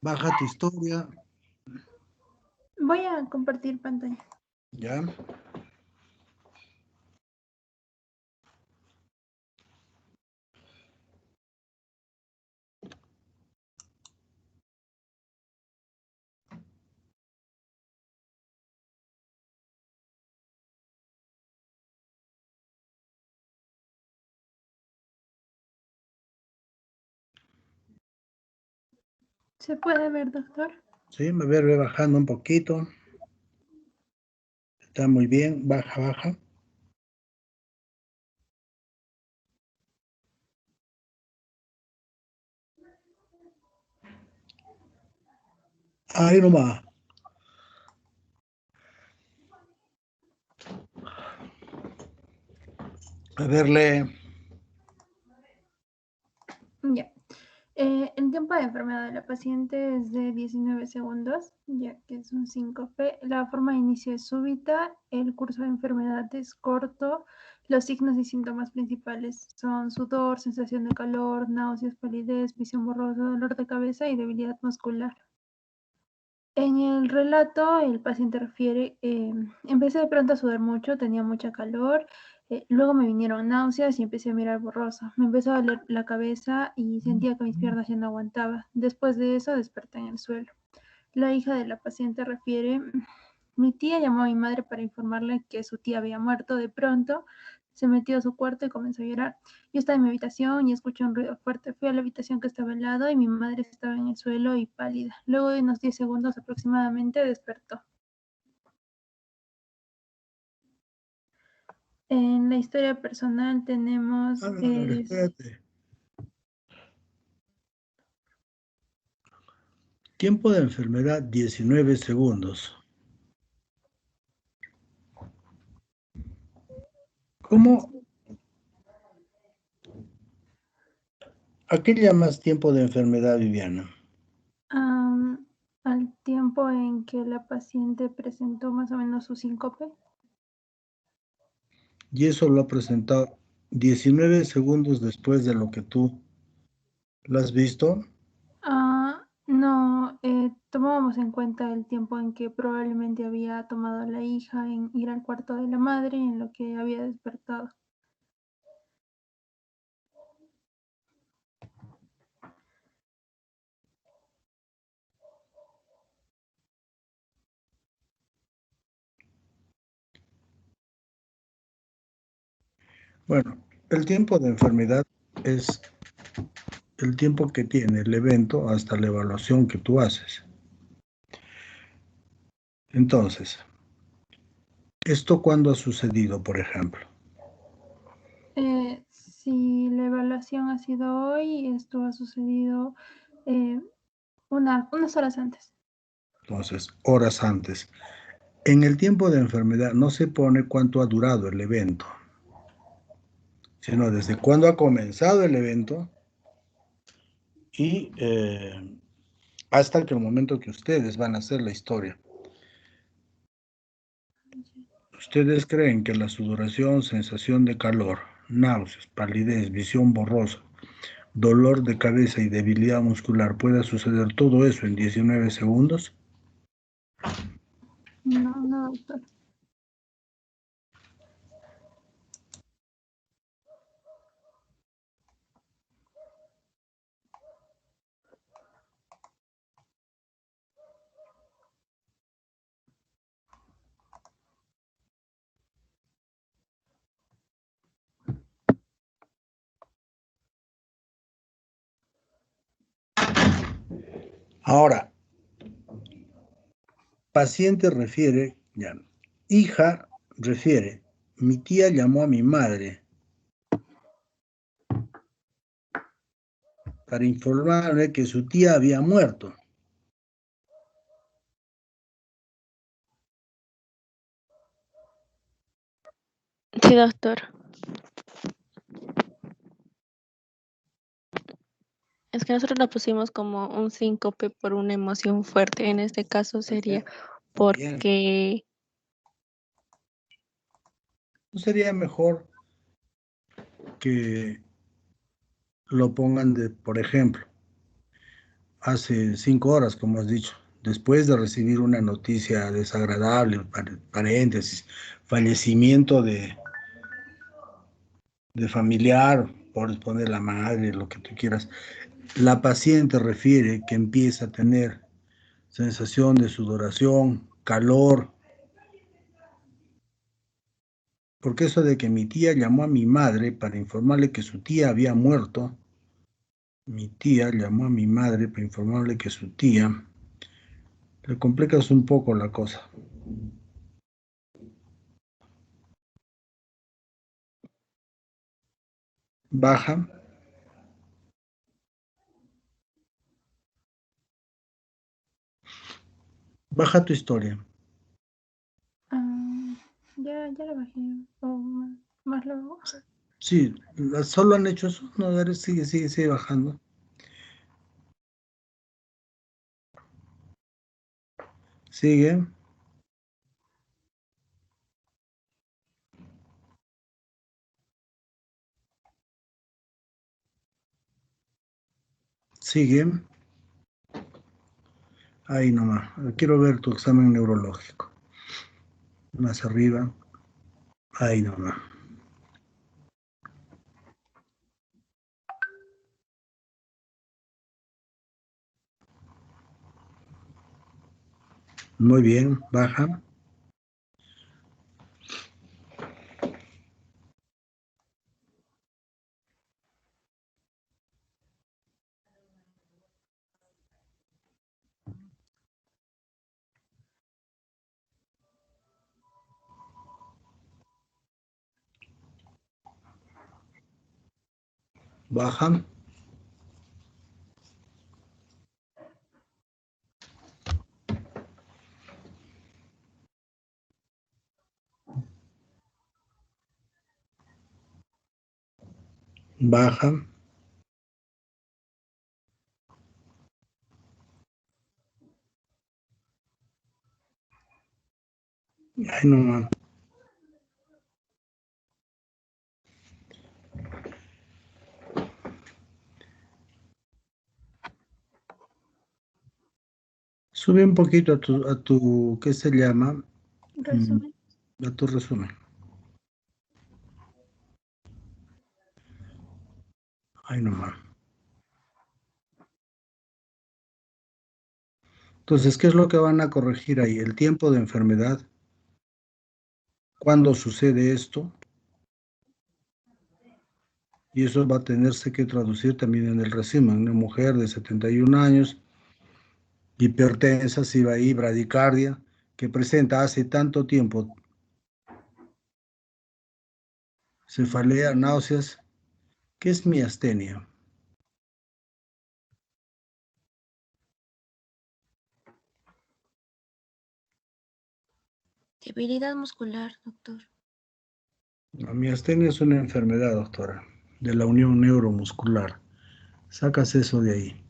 Baja tu historia. Voy a compartir pantalla. Ya. ¿Se puede ver, doctor? Sí, me voy bajando un poquito. Está muy bien. Baja, baja. Ahí nomás. A verle. Ya. El tiempo de enfermedad de la paciente es de 19 segundos, ya que es un síncope. La forma de inicio es súbita, el curso de enfermedad es corto. Los signos y síntomas principales son sudor, sensación de calor, náuseas, palidez, visión borrosa, dolor de cabeza y debilidad muscular. En el relato, el paciente refiere, empecé de pronto a sudar mucho, tenía mucha calor, luego me vinieron náuseas y empecé a mirar borroso. Me empezó a doler la cabeza y sentía que mis piernas ya no aguantaban. Después de eso desperté en el suelo. La hija de la paciente refiere, mi tía llamó a mi madre para informarle que su tía había muerto. De pronto se metió a su cuarto y comenzó a llorar. Yo estaba en mi habitación y escuché un ruido fuerte. Fui a la habitación que estaba al lado y mi madre estaba en el suelo y pálida. Luego de unos 10 segundos aproximadamente despertó. En la historia personal tenemos... A ver, espérate. Tiempo de enfermedad 19 segundos. ¿Cómo? ¿A qué llamas tiempo de enfermedad, Viviana? Al tiempo en que la paciente presentó más o menos su síncope. Y eso lo ha presentado 19 segundos después de lo que tú lo has visto. No, tomábamos en cuenta el tiempo en que probablemente había tomado la hija en ir al cuarto de la madre en lo que había despertado. Bueno, el tiempo de enfermedad es el tiempo que tiene el evento hasta la evaluación que tú haces. Entonces, ¿esto cuándo ha sucedido, por ejemplo? Si la evaluación ha sido hoy, esto ha sucedido unas horas antes. Entonces, horas antes. En el tiempo de enfermedad no se pone cuánto ha durado el evento, sino desde cuándo ha comenzado el evento y hasta que el momento que ustedes van a hacer la historia. ¿Ustedes creen que la sudoración, sensación de calor, náuseas, palidez, visión borrosa, dolor de cabeza y debilidad muscular pueda suceder todo eso en 19 segundos? No, no, doctor. Ahora, paciente refiere, ya, hija refiere, mi tía llamó a mi madre para informarle que su tía había muerto. Sí, doctor. Es que nosotros lo pusimos como un síncope por una emoción fuerte. En este caso sería porque... ¿No sería mejor que lo pongan de, por ejemplo, hace 5 horas, como has dicho, después de recibir una noticia desagradable, paréntesis, fallecimiento de familiar, por poner la madre, lo que tú quieras. La paciente refiere que empieza a tener sensación de sudoración, calor, porque eso de que mi tía llamó a mi madre para informarle que su tía había muerto, mi tía llamó a mi madre para informarle que su tía, le complicas un poco la cosa. Baja, baja tu historia. Ya la bajé. O más luego. Sí, solo han hecho eso. No, a ver, sigue bajando. Sigue, sigue. Ahí nomás. Quiero ver tu examen neurológico. Más arriba. Ahí nomás. Muy bien, baja. Baja. Baja. Ahí nomás. Sube un poquito a tu, ¿qué se llama? Resumen. A tu resumen. Ahí nomás. Entonces, ¿qué es lo que van a corregir ahí? El tiempo de enfermedad. ¿Cuándo sucede esto? Y eso va a tenerse que traducir también en el resumen. Una mujer de 71 años, hipertensa, SIBA y bradicardia, que presenta hace tanto tiempo cefalea, náuseas. ¿Qué es miastenia? Debilidad muscular, doctor. La miastenia es una enfermedad, doctora, de la unión neuromuscular. Sacas eso de ahí.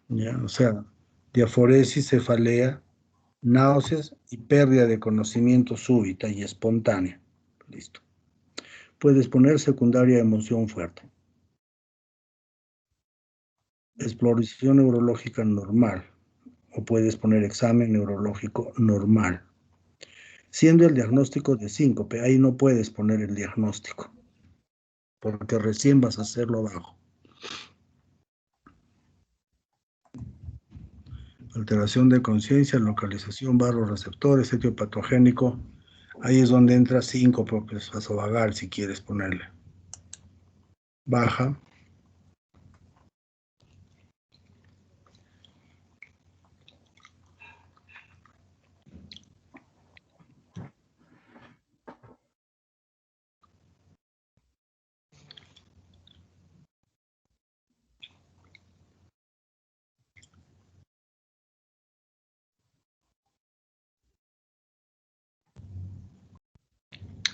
¿Ya? O sea, diaforesis, cefalea, náuseas y pérdida de conocimiento súbita y espontánea. Listo. Puedes poner secundaria emoción fuerte. Exploración neurológica normal. O puedes poner examen neurológico normal. Siendo el diagnóstico de síncope, ahí no puedes poner el diagnóstico, porque recién vas a hacerlo abajo. Alteración de conciencia, localización, barroreceptores, sitio patogénico. Ahí es donde entra síncope, pues vas a vagar si quieres ponerle. Baja.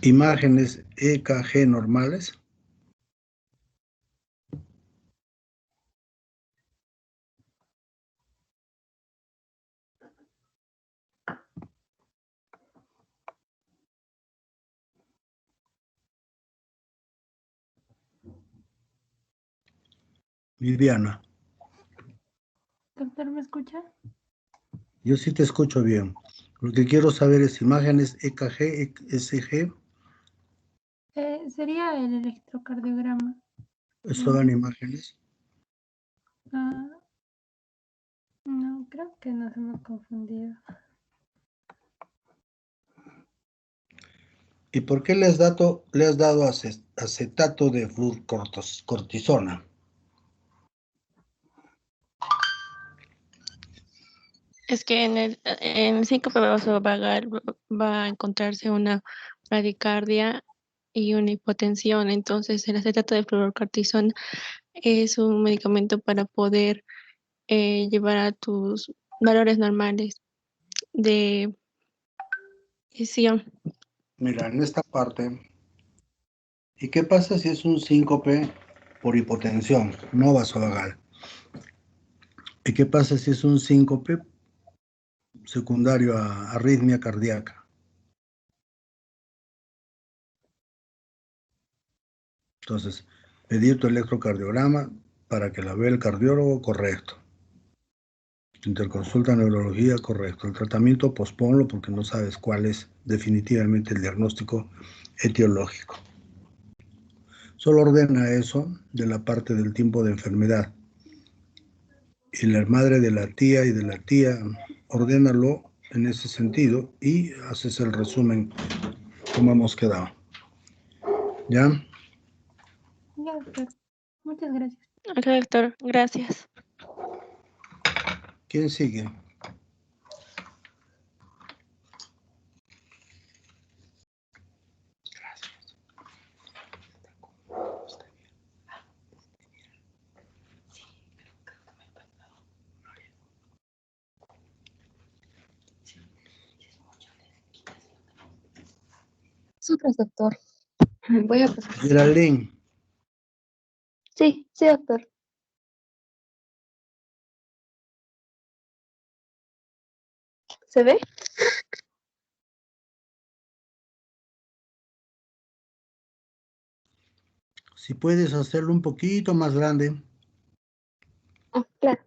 Imágenes EKG normales. Viviana, Doctor, ¿me escucha? yo sí te escucho bien. Lo que quiero saber es imágenes EKG, ECG, Sería el electrocardiograma. ¿esto dan imágenes? Ah, no, creo que nos hemos confundido. ¿Y por qué le has dado acetato de fluorcortisona? Es que en el síncope vasovagal va a encontrarse una bradicardia y una hipotensión. Entonces, el acetato de fluorocortisona es un medicamento para poder llevar a tus valores normales de presión. Mira, en esta parte, ¿y qué pasa si es un síncope por hipotensión, no vasovagal? ¿Y qué pasa si es un síncope secundario a arritmia cardíaca? Entonces, pedir tu electrocardiograma para que la vea el cardiólogo, correcto. Interconsulta neurología, correcto. El tratamiento, posponlo porque no sabes cuál es definitivamente el diagnóstico etiológico. Solo ordena eso de la parte del tiempo de enfermedad. Y la madre de la tía y de la tía, ordénalo en ese sentido y haces el resumen como hemos quedado. ¿Ya? Ya, doctor. Muchas gracias. Ok, doctor, gracias. ¿Quién sigue? Nosotros, doctor. Voy a pasar. Geraldine, Sí, sí, doctor. ¿Se ve? si puedes hacerlo un poquito más grande. Ah, claro.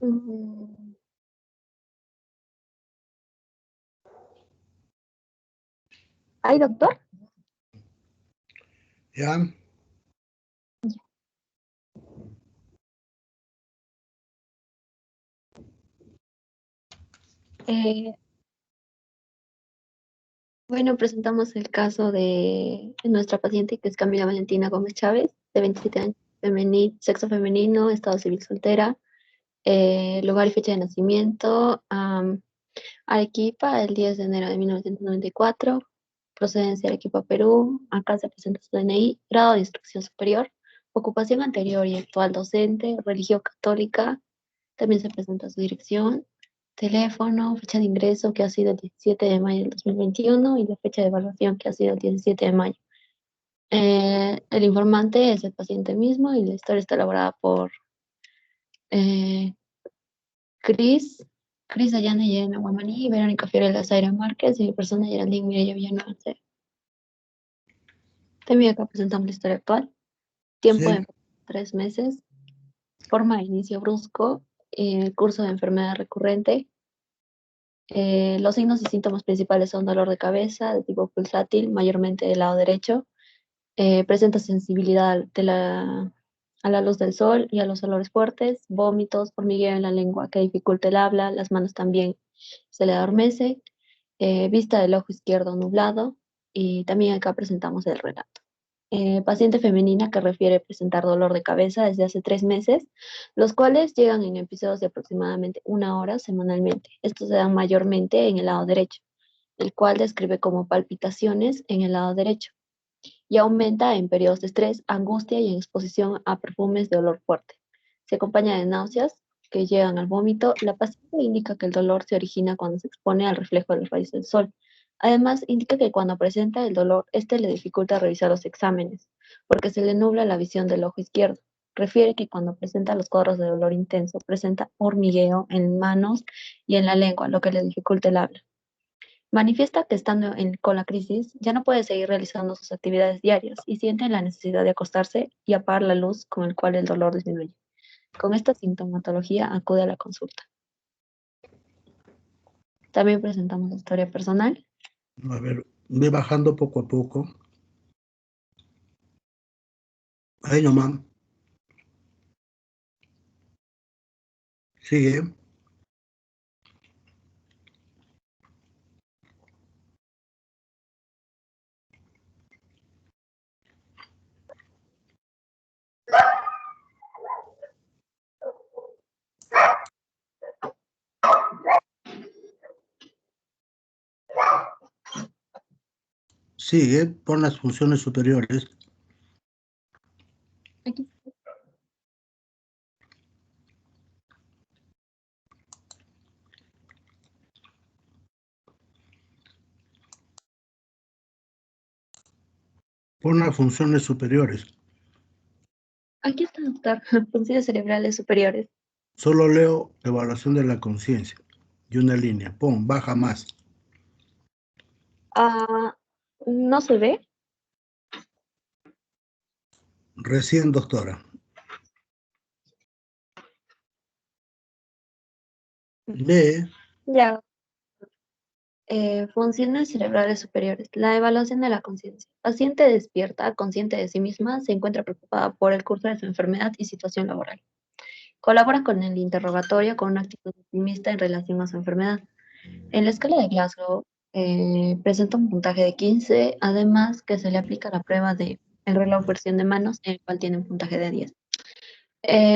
Mm, ¿Ay, doctor? ¿Ya? Eh, bueno, presentamos el caso de nuestra paciente que es Camila Valentina Gómez Chávez, de 27 años, sexo femenino, estado civil soltera, lugar y fecha de nacimiento, Arequipa, el 10 de enero de 1994, procedencia Arequipa, Perú, acá se presenta su DNI, grado de instrucción superior, ocupación anterior y actual docente, religión católica, también se presenta su dirección, teléfono, fecha de ingreso que ha sido el 17 de mayo del 2021 y la fecha de evaluación que ha sido el 17 de mayo. El informante es el paciente mismo y la historia está elaborada por eh, Cris, Cris Dayana y Elena Guamaní, Verónica Fiorella Zaira Márquez y mi persona Geraldine Mireya Villanueva. También acá presentamos la historia actual. Tiempo Sí. de 3 meses. Forma de inicio brusco. Curso de enfermedad recurrente. Los signos y síntomas principales son dolor de cabeza de tipo pulsátil, mayormente del lado derecho. Presenta sensibilidad a la luz del sol y a los olores fuertes, vómitos, hormigueo en la lengua que dificulta el habla, las manos también se le adormece, vista del ojo izquierdo nublado y también acá presentamos el relato. Paciente femenina que refiere presentar dolor de cabeza desde hace 3 meses, los cuales llegan en episodios de aproximadamente 1 hora semanalmente. Estos se dan mayormente en el lado derecho, el cual describe como palpitaciones en el lado derecho y aumenta en periodos de estrés, angustia y en exposición a perfumes de olor fuerte. Se acompaña de náuseas que llegan al vómito. La paciente indica que el dolor se origina cuando se expone al reflejo de los rayos del sol. Además, indica que cuando presenta el dolor, este le dificulta revisar los exámenes, porque se le nubla la visión del ojo izquierdo, Refiere que cuando presenta los cuadros de dolor intenso, presenta hormigueo en manos y en la lengua, lo que le dificulta el habla. Manifiesta que estando con la crisis ya no puede seguir realizando sus actividades diarias y siente la necesidad de acostarse y apagar la luz con el cual el dolor disminuye. Con esta sintomatología acude a la consulta. También presentamos la historia personal. A ver, ve bajando poco a poco. Ahí nomás. Sigue. Sigue, pon las funciones superiores. Aquí. Pon las funciones superiores. Aquí está, doctor. Funciones cerebrales superiores. Solo leo evaluación de la conciencia. Y una línea. Pon, baja más. No se ve. Recién, doctora. Lee. Ya. Funciones cerebrales superiores. La evaluación de la conciencia. Paciente despierta, consciente de sí misma, se encuentra preocupada por el curso de su enfermedad y situación laboral. Colabora con el interrogatorio con una actitud optimista en relación a su enfermedad. En la escala de Glasgow presenta un puntaje de 15, además que se le aplica la prueba de el reloj versión de manos, en el cual tiene un puntaje de 10.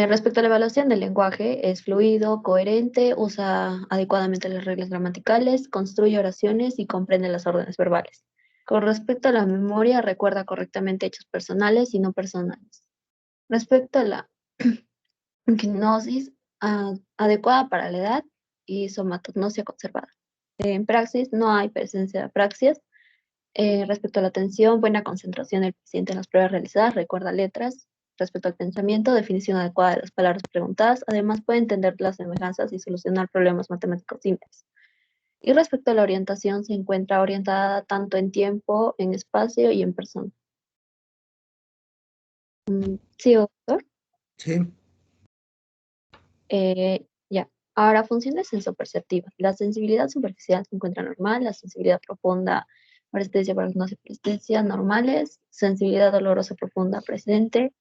Respecto a la evaluación del lenguaje, es fluido, coherente, usa adecuadamente las reglas gramaticales, construye oraciones y comprende las órdenes verbales. Con respecto a la memoria, recuerda correctamente hechos personales y no personales. Respecto a la gnosis, adecuada para la edad y somatognosia conservada. En praxis, no hay presencia de apraxias. Respecto a la atención, buena concentración del paciente en las pruebas realizadas, recuerda letras. Respecto al pensamiento, definición adecuada de las palabras preguntadas, además puede entender las semejanzas y solucionar problemas matemáticos simples. Y respecto a la orientación, se encuentra orientada tanto en tiempo, en espacio y en persona. ¿Sí, doctor? Sí. Ya. Ahora, funciones sensoperceptivas. La sensibilidad superficial se encuentra normal, la sensibilidad profunda, parestesia, paragnosia, parestesia normales, sensibilidad dolorosa profunda presente,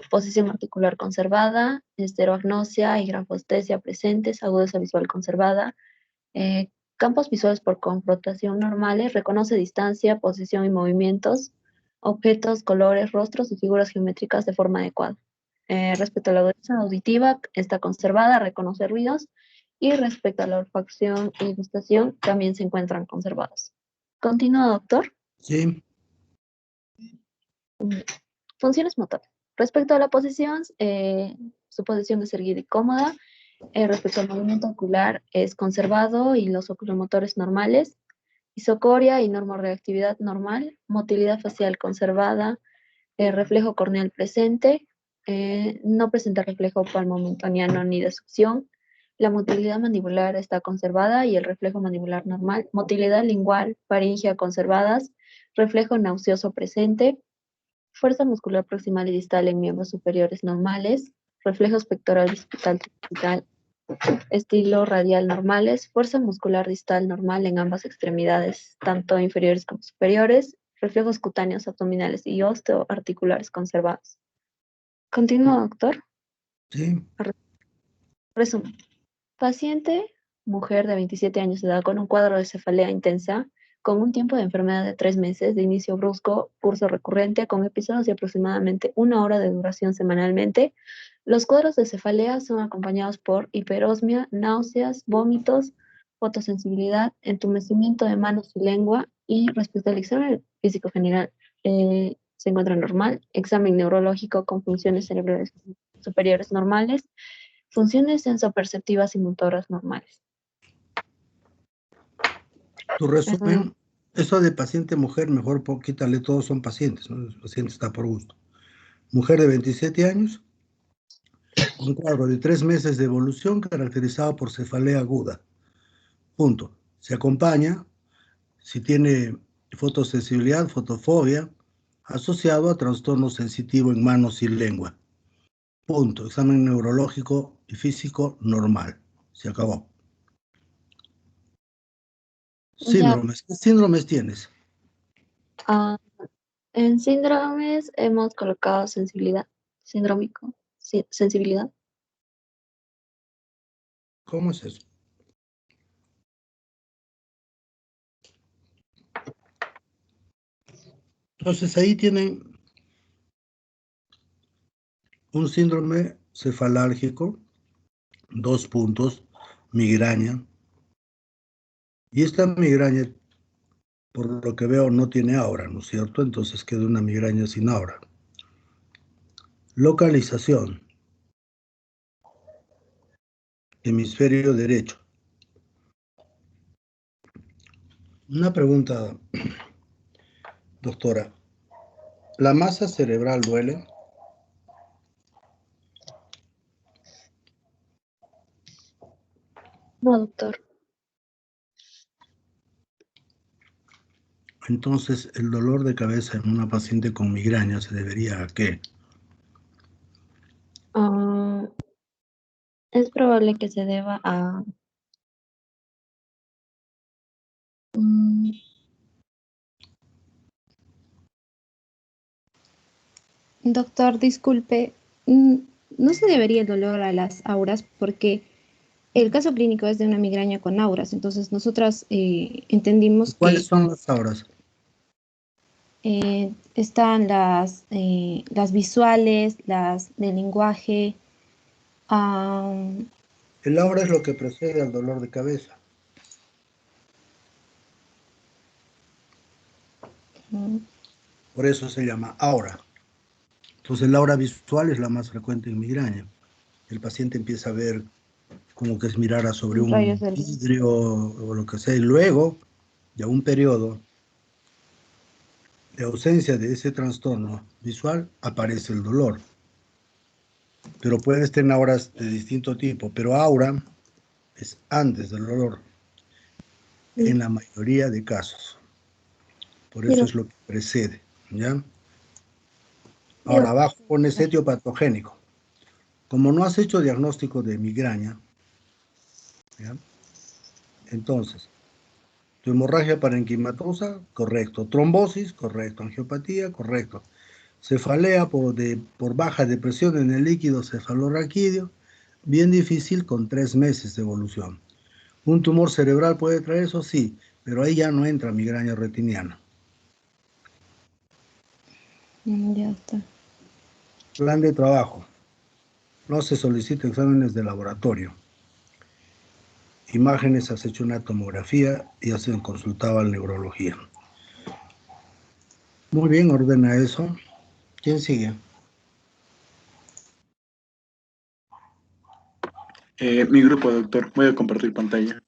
posición articular conservada, estereognosia y grafostesia presentes, agudeza visual conservada, campos visuales por confrontación normales, reconoce distancia, posición y movimientos, objetos, colores, rostros y figuras geométricas de forma adecuada. Respecto a la agudeza auditiva, está conservada, reconoce ruidos, y respecto a la olfacción y gustación, también se encuentran conservados. Continúa, doctor. Sí. Funciones motoras. Respecto a la posición, su posición es erguida y cómoda. Respecto al movimiento ocular, es conservado y los oculomotores normales. Isocoria y normorreactividad normal. Motilidad facial conservada. Reflejo corneal presente. No presenta reflejo palmomentoniano ni de succión. La motilidad mandibular está conservada y el reflejo mandibular normal. Motilidad lingual, faringea conservadas. Reflejo nauseoso presente. Fuerza muscular proximal y distal en miembros superiores normales, reflejos pectoral bicipital tricuspital, estilo radial normales, fuerza muscular distal normal en ambas extremidades, tanto inferiores como superiores, reflejos cutáneos abdominales y osteoarticulares conservados. Continúa, doctor. Sí. Resumen. Paciente, mujer de 27 años de edad con un cuadro de cefalea intensa, con un tiempo de enfermedad de 3 meses, de inicio brusco, curso recurrente, con episodios de aproximadamente 1 hora de duración semanalmente. Los cuadros de cefalea son acompañados por hiperosmia, náuseas, vómitos, fotosensibilidad, entumecimiento de manos y lengua, y respecto al examen físico general, se encuentra normal, examen neurológico con funciones cerebrales superiores normales, funciones sensoperceptivas y motoras normales. Tu resumen, eso de paciente mujer, mejor quítale, todos son pacientes, ¿no? El paciente está por gusto. Mujer de 27 años. Un cuadro de 3 meses de evolución caracterizado por cefalea aguda. Punto. Se acompaña, si tiene fotosensibilidad, fotofobia, asociado a trastorno sensitivo en manos y lengua. Punto. Examen neurológico y físico normal. Se acabó. Ya, Síndromes. ¿Qué síndromes tienes? ah, en síndromes hemos colocado sensibilidad, sindrómico, sí, sensibilidad. ¿Cómo es eso? Entonces ahí tienen un síndrome cefalálgico, 2 puntos, migraña. Y esta migraña, por lo que veo, no tiene aura, ¿no es cierto? Entonces queda una migraña sin aura. Localización, hemisferio derecho. Una pregunta, doctora. ¿La masa cerebral duele? No, doctor. Entonces, el dolor de cabeza en una paciente con migraña se debería a qué? Ah, es probable que se deba a... mm, Doctor, disculpe, no se debería el dolor a las auras porque el caso clínico es de una migraña con auras, entonces nosotras entendimos ¿Cuáles que son las auras? están las visuales, las del lenguaje. am, El aura es lo que precede al dolor de cabeza. mm, Por eso se llama aura. Entonces, el aura visual es la más frecuente en migraña. El paciente empieza a ver como que es mirar sobre rayos un del... vidrio o lo que sea, y luego, ya un periodo de ausencia de ese trastorno visual, aparece el dolor. Pero puede estar en auras de distinto tipo, pero aura es antes del dolor, en la mayoría de casos. Por eso Pero, es lo que precede, ¿ya? pero, Ahora abajo pones etiopatogénico. Como no has hecho diagnóstico de migraña, ¿ya? Entonces, tu hemorragia parenquimatosa, correcto. Trombosis, correcto. Angiopatía, correcto. Cefalea por baja de presión en el líquido cefalorraquídeo, bien difícil con 3 meses de evolución. ¿Un tumor cerebral puede traer eso? Sí, pero ahí ya no entra migraña retiniana. Ya está. Plan de trabajo. No se solicita exámenes de laboratorio. Imágenes, has hecho una tomografía y has consultado a la neurología. Muy bien, ordena eso. ¿Quién sigue? Mi grupo, doctor. Voy a compartir pantalla.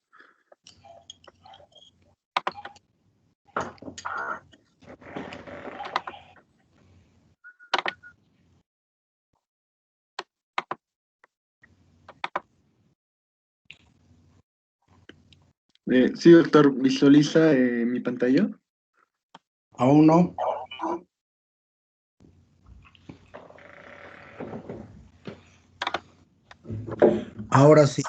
Sí, doctor, visualiza mi pantalla. Aún no. Ahora sí.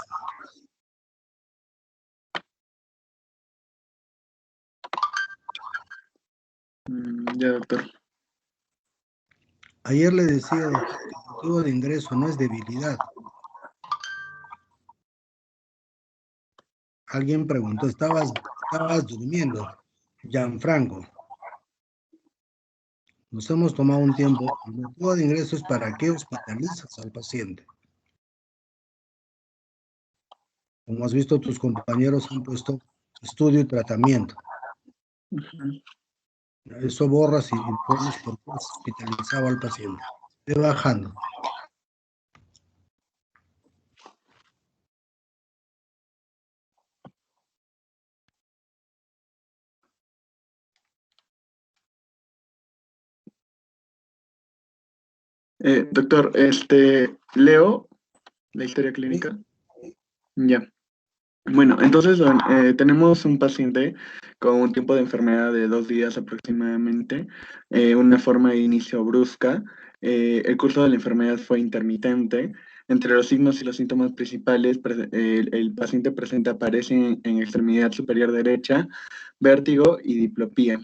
Ya, doctor. Ayer le decía que el motivo de ingreso no es debilidad. Alguien preguntó, ¿estabas durmiendo? Gianfranco, nos hemos tomado un tiempo. El motivo de ingreso es para qué hospitalizas al paciente. Como has visto, tus compañeros han puesto estudio y tratamiento. Eso borras y pones por qué has hospitalizado al paciente. Ve bajando. Doctor, leo la historia clínica. Ya. Bueno, entonces tenemos un paciente con un tiempo de enfermedad de 2 días aproximadamente, una forma de inicio brusca. El curso de la enfermedad fue intermitente. Entre los signos y los síntomas principales, el paciente presenta aparece en extremidad superior derecha, vértigo y diplopía.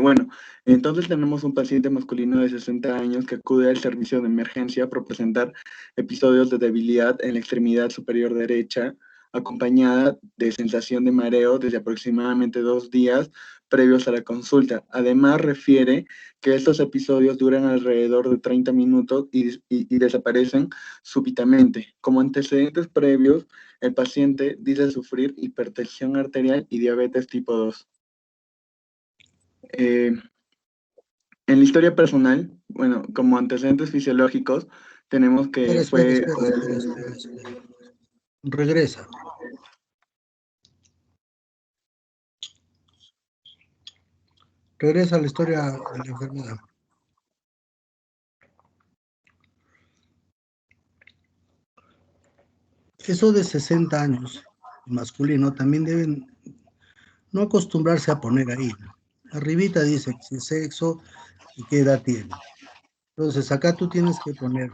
Bueno, entonces tenemos un paciente masculino de 60 años que acude al servicio de emergencia por presentar episodios de debilidad en la extremidad superior derecha, acompañada de sensación de mareo desde aproximadamente 2 días previos a la consulta. Además, refiere que estos episodios duran alrededor de 30 minutos y desaparecen súbitamente. Como antecedentes previos, el paciente dice sufrir hipertensión arterial y diabetes tipo 2. En la historia personal, bueno, como antecedentes fisiológicos, tenemos que Espera. fue... Regresa. Regresa a la historia de la enfermedad. Eso de 60 años, masculino, también deben no acostumbrarse a poner ahí. Arribita dice que sexo y qué edad tiene. Entonces acá tú tienes que poner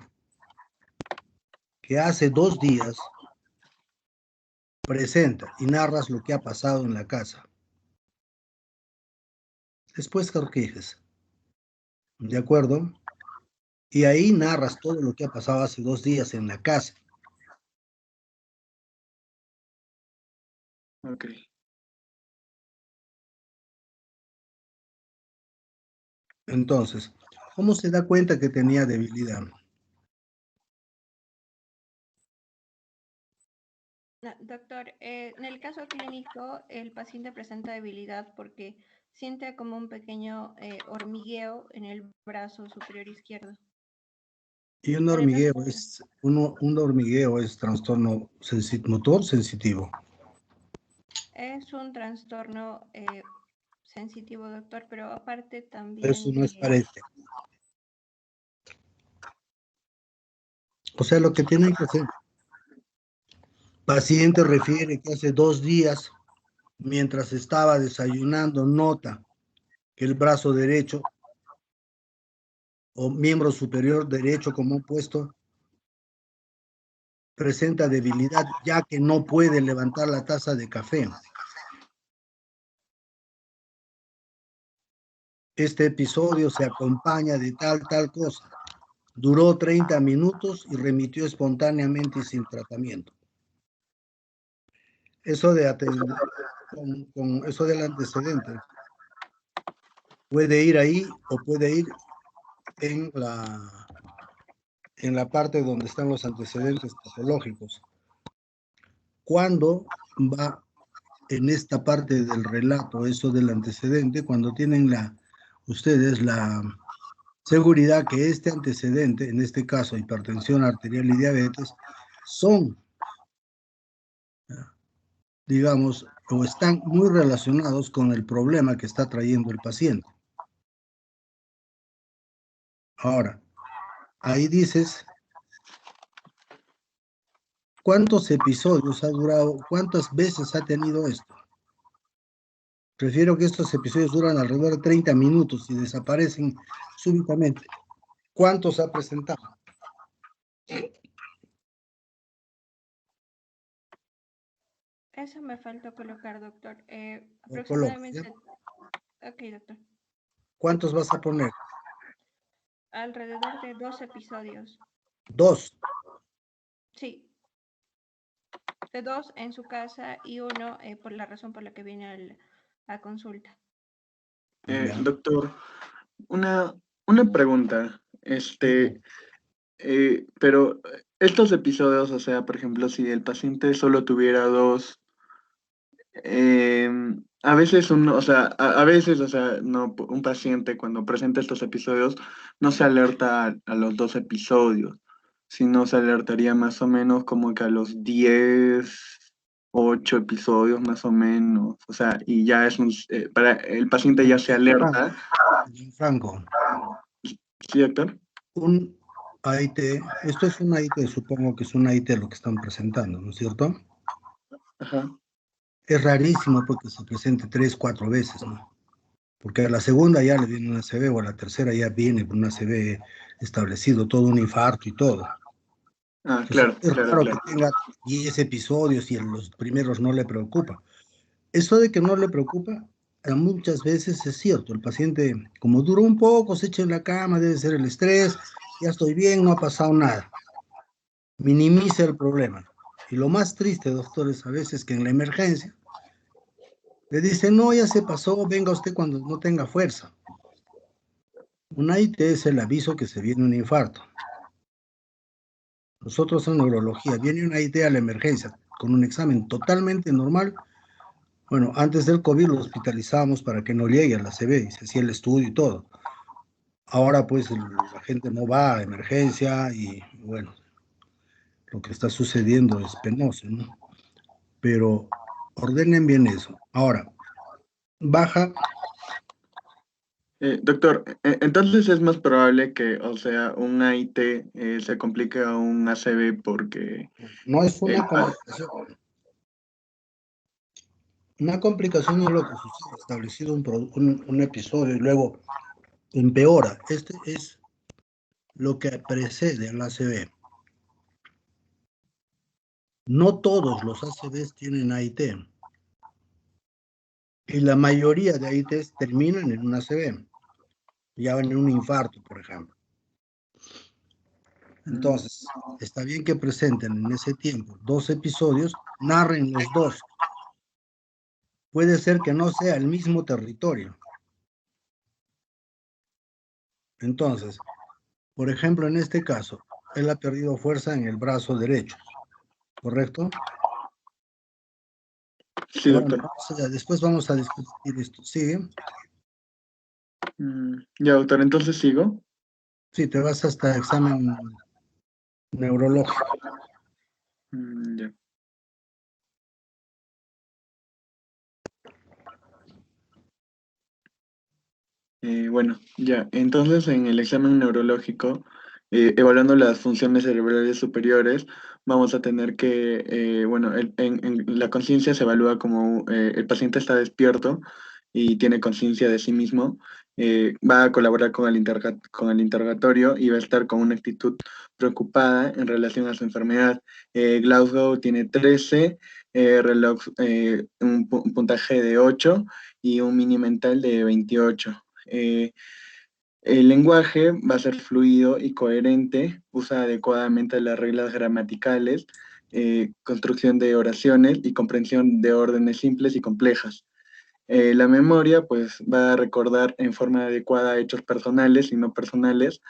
que hace 2 días presenta y narras lo que ha pasado en la casa. Después corriges. ¿De acuerdo? Y ahí narras todo lo que ha pasado hace 2 días en la casa. Ok. Entonces, ¿cómo se da cuenta que tenía debilidad? Doctor, en el caso clínico, el paciente presenta debilidad porque siente como un pequeño hormigueo en el brazo superior izquierdo. Y un hormigueo es trastorno motor sensitivo. Es un trastorno sensitivo, doctor, pero aparte también... Eso no es parece. O sea, lo que tienen que hacer. Paciente refiere que hace 2 días, mientras estaba desayunando, nota que el brazo derecho o miembro superior derecho, como puesto, presenta debilidad, ya que no puede levantar la taza de café. Este episodio se acompaña de tal cosa. Duró 30 minutos y remitió espontáneamente y sin tratamiento. Eso de con eso del antecedente puede ir ahí o puede ir en la parte donde están los antecedentes patológicos. ¿Cuándo va en esta parte del relato eso del antecedente? Cuando tienen ustedes la seguridad que este antecedente, en este caso hipertensión arterial y diabetes, son, digamos, o están muy relacionados con el problema que está trayendo el paciente. Ahora, ahí dices, ¿cuántos episodios ha durado? ¿Cuántas veces ha tenido esto? Prefiero que estos episodios duran alrededor de 30 minutos y desaparecen súbitamente. ¿Cuántos ha presentado? Eso me faltó colocar, doctor. Aproximadamente... Ok, doctor. ¿Cuántos vas a poner? Alrededor de 2 episodios. 2. Sí. De 2 en su casa y 1 por la razón por la que viene a consulta. Doctor, una pregunta. Pero estos episodios, o sea, por ejemplo, si el paciente solo tuviera 2, a veces a veces, o sea, no, un paciente cuando presenta estos episodios no se alerta a los 2 episodios, sino se alertaría más o menos como que a los 10, 8 episodios más o menos, o sea, y ya es para el paciente ya se alerta. Franco. Sí, doctor. AIT, esto es un AIT, supongo que es un AIT lo que están presentando, ¿no es cierto? Ajá. Es rarísimo porque se presente 3, 4 veces, ¿no? Porque a la segunda ya le viene una ACV o a la tercera ya viene con una ACV establecido, todo un infarto y todo. Ah, Entonces, claro, es claro, raro que claro. tenga 10 episodios y en los primeros no le preocupa. Esto de que no le preocupa, muchas veces es cierto. El paciente, como duró un poco, se echa en la cama, debe ser el estrés, ya estoy bien, no ha pasado nada. Minimiza el problema. Y lo más triste, doctores, a veces que en la emergencia le dicen, no, ya se pasó, venga usted cuando no tenga fuerza. Un AIT es el aviso que se viene un infarto. Nosotros en neurología, viene una AIT a la emergencia con un examen totalmente normal. Bueno, antes del COVID lo hospitalizábamos para que no llegue a la CB y se hacía el estudio y todo. Ahora pues la gente no va a emergencia y bueno, lo que está sucediendo es penoso, ¿no? Pero ordenen bien eso. Ahora, baja, Doctor, entonces es más probable que, o sea, un AIT se complique a un ACV porque no es el... una complicación. Una complicación es lo que sucede, establecido un episodio y luego empeora. Este es lo que precede al ACV. No todos los ACVs tienen AIT y la mayoría de AITs terminan en un ACV, ya en un infarto, por ejemplo. Entonces, está bien que presenten en ese tiempo 2 episodios, narren los dos. Puede ser que no sea el mismo territorio. Entonces, por ejemplo, en este caso, él ha perdido fuerza en el brazo derecho, ¿correcto? Sí, Bueno, doctor. después vamos a discutir esto. ¿Sigue? Ya, doctor, entonces sigo. Sí, te vas hasta examen neurológico. Ya. Bueno, ya, entonces en el examen neurológico, evaluando las funciones cerebrales superiores, vamos a tener que, bueno, en la conciencia se evalúa como el paciente está despierto y tiene conciencia de sí mismo, va a colaborar con con el interrogatorio y va a estar con una actitud preocupada en relación a su enfermedad. Glasgow tiene 13, un puntaje de 8 y un mini mental de 28. El lenguaje va a ser fluido y coherente, usa adecuadamente las reglas gramaticales, construcción de oraciones y comprensión de órdenes simples y complejas. La memoria, pues, va a recordar en forma adecuada hechos personales y no personales,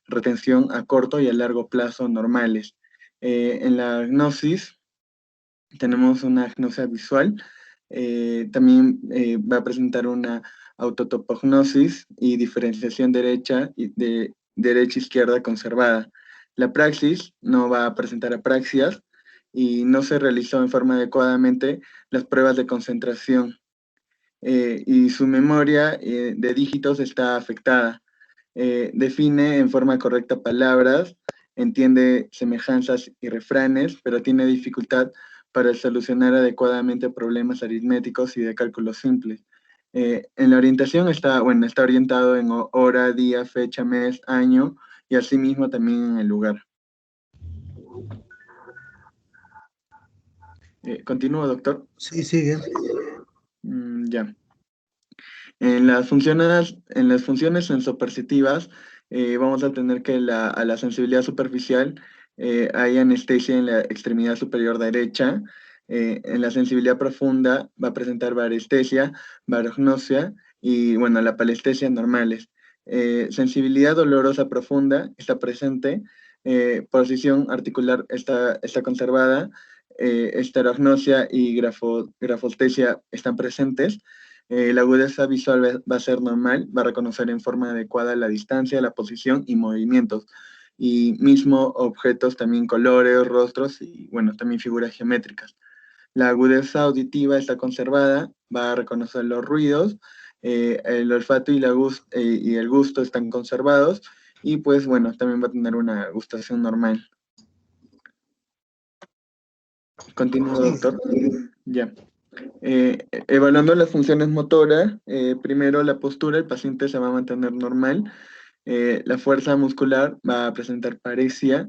retención a corto y a largo plazo normales. En la gnosis tenemos una agnosia visual, también va a presentar una autotopognosis y diferenciación derecha-izquierda conservada. La praxis no va a presentar apraxias y no se realizó en forma adecuadamente las pruebas de concentración, y su memoria de dígitos está afectada. Define en forma correcta palabras, entiende semejanzas y refranes, pero tiene dificultad para solucionar adecuadamente problemas aritméticos y de cálculo simple. En la orientación está orientado en hora, día, fecha, mes, año y asimismo también en el lugar. ¿Continúo, doctor? Sí, sigue. Ya. En las funciones sensoperceptivas, vamos a tener que a la sensibilidad superficial hay anestesia en la extremidad superior derecha. En la sensibilidad profunda va a presentar varestesia, varognosia y, bueno, la palestesia normales. Sensibilidad dolorosa profunda está presente. Posición articular está conservada. Esterognosia y grafostesia están presentes. La agudeza visual va a ser normal, va a reconocer en forma adecuada la distancia, la posición y movimientos. Y mismo objetos, también colores, rostros y, bueno, también figuras geométricas. La agudeza auditiva está conservada, va a reconocer los ruidos, el olfato y el gusto están conservados, y pues bueno, también va a tener una gustación normal. Continúo, doctor. Ya. Evaluando las funciones motoras, primero la postura, el paciente se va a mantener normal. La fuerza muscular va a presentar paresia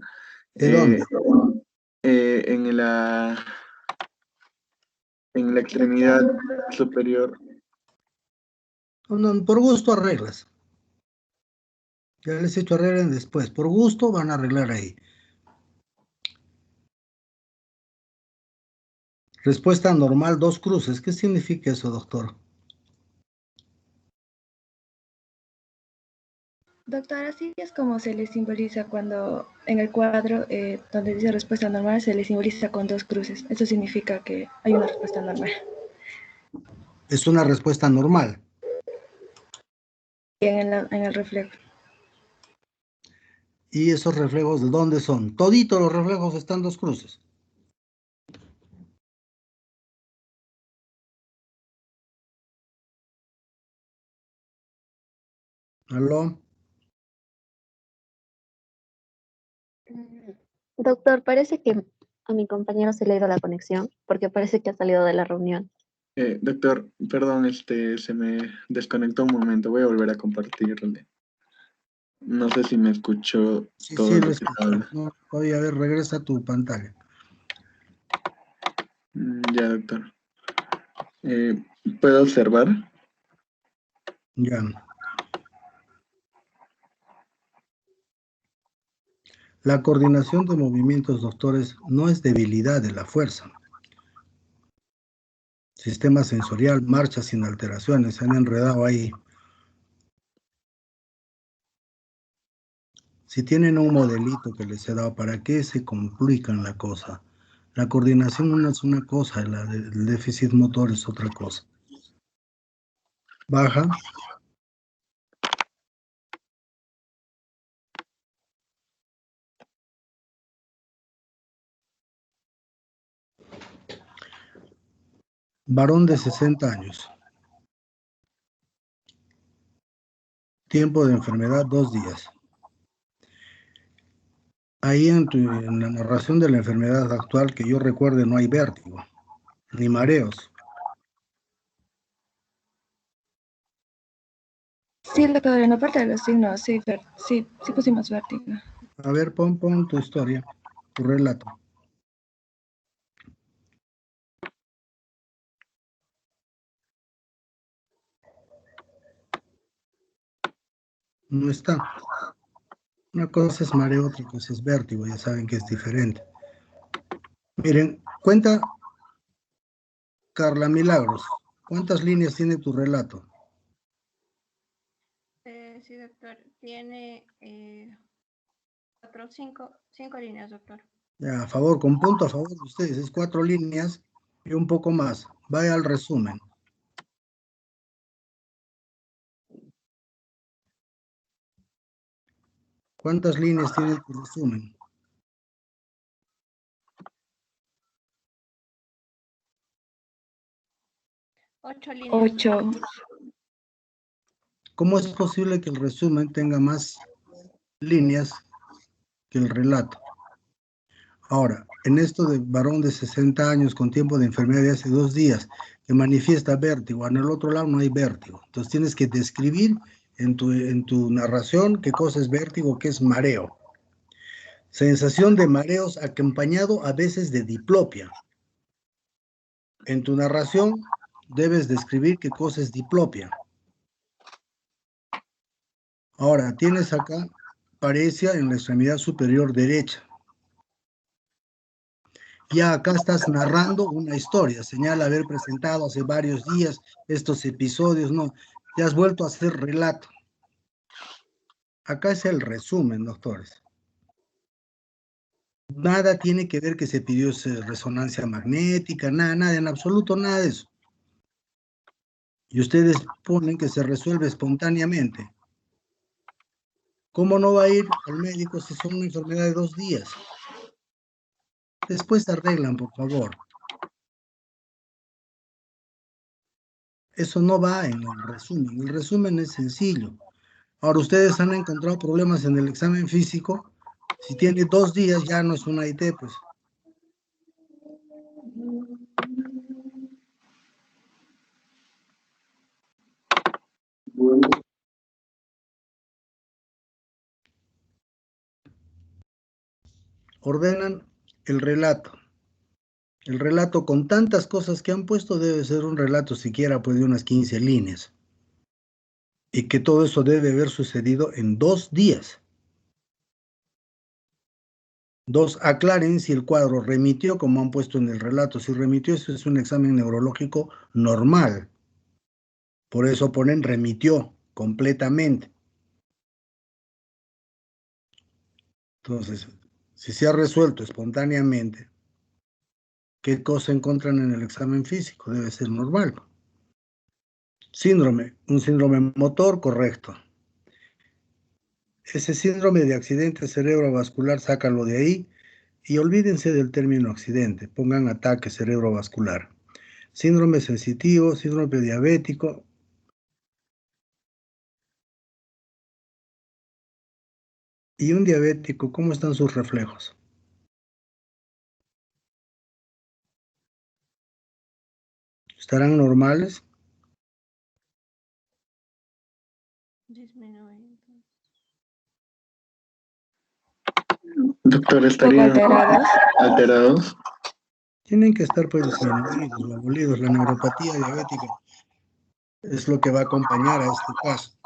¿De dónde? en la extremidad superior. No, por gusto arreglas. Ya les he hecho arreglen después. Por gusto van a arreglar ahí. Respuesta normal, 2 cruces. ¿Qué significa eso, doctor? Doctor, así es como se le simboliza cuando en el cuadro donde dice respuesta normal se le simboliza con 2 cruces. Eso significa que hay una respuesta normal. Es una respuesta normal. Y en el reflejo. ¿Y esos reflejos de dónde son? Toditos los reflejos están 2 cruces. ¿Aló? Doctor, parece que a mi compañero se le ha ido la conexión, porque parece que ha salido de la reunión. Doctor, perdón, se me desconectó un momento. Voy a volver a compartirle. No sé si me escuchó Sí, todo sí, lo lo que escucho. habla. No, oye, a ver, regresa a tu pantalla. Ya, doctor. ¿Puedo observar? Ya. La coordinación de movimientos, doctores, no es debilidad de la fuerza. Sistema sensorial, marcha sin alteraciones, se han enredado ahí. Si tienen un modelito que les he dado, ¿para qué se complican la cosa? La coordinación no es una cosa, el déficit motor es otra cosa. Baja. Varón de 60 años. Tiempo de enfermedad, 2 días. Ahí en la narración de la enfermedad actual, que yo recuerde, no hay vértigo, ni mareos. Sí, doctor, en la parte de los signos, sí, sí pusimos vértigo. A ver, pon tu historia, tu relato. No está. Una cosa es mareo, otra cosa es vértigo, ya saben que es diferente. Miren, cuenta Carla Milagros, ¿cuántas líneas tiene tu relato? Sí, doctor. Tiene 5 líneas, doctor. Ya, a favor, con punto a favor de ustedes, es 4 líneas y un poco más. Vaya al resumen. ¿Cuántas líneas tiene tu resumen? 8 líneas. 8. ¿Cómo es posible que el resumen tenga más líneas que el relato? Ahora, en esto de varón de 60 años con tiempo de enfermedad de hace 2 días, que manifiesta vértigo, en el otro lado no hay vértigo. Entonces tienes que describir en tu narración qué cosa es vértigo, qué es mareo. Sensación de mareos acompañado a veces de diplopia. En tu narración debes describir qué cosa es diplopia. Ahora, tienes acá paresia en la extremidad superior derecha. Ya acá estás narrando una historia, señala haber presentado hace varios días estos episodios, no, te has vuelto a hacer relato. Acá es el resumen, doctores. Nada tiene que ver que se pidió resonancia magnética, nada, en absoluto nada de eso. Y ustedes ponen que se resuelve espontáneamente. ¿Cómo no va a ir al médico si son una enfermedad de 2 días? Después arreglan, por favor. Eso no va en el resumen. El resumen es sencillo. Ahora, ustedes han encontrado problemas en el examen físico. Si tiene 2 días, ya no es una IT, pues. Ordenan el relato. El relato con tantas cosas que han puesto debe ser un relato siquiera pues de unas 15 líneas. Y que todo eso debe haber sucedido en 2 días. 2, aclaren si el cuadro remitió como han puesto en el relato. Si remitió, eso es un examen neurológico normal. Por eso ponen remitió completamente. Entonces, si se ha resuelto espontáneamente, ¿qué cosa encuentran en el examen físico? Debe ser normal. Síndrome, un síndrome motor, correcto. Ese síndrome de accidente cerebrovascular, sácalo de ahí y olvídense del término accidente, pongan ataque cerebrovascular. Síndrome sensitivo, síndrome diabético. Y un diabético, ¿cómo están sus reflejos? ¿Estarán normales? Disminuye. Doctor, ¿estarían alterados. alterados? Tienen que estar pues disminuidos o abolidos. La neuropatía diabética es lo que va a acompañar a este caso.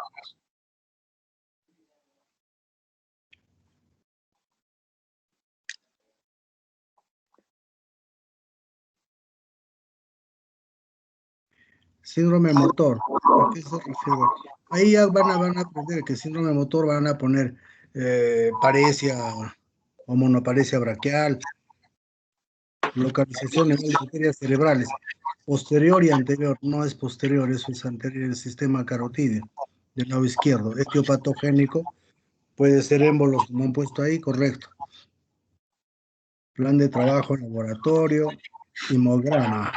Síndrome motor, ¿a qué se refiere? Ahí ya van a aprender que síndrome motor van a poner paresia o monoparesia braquial, localización en las arterias cerebrales, posterior y anterior, no es posterior, eso es anterior, el sistema carotídeo del lado izquierdo, etiopatogénico, puede ser émbolos, como han puesto ahí, correcto. Plan de trabajo, laboratorio, hemograma.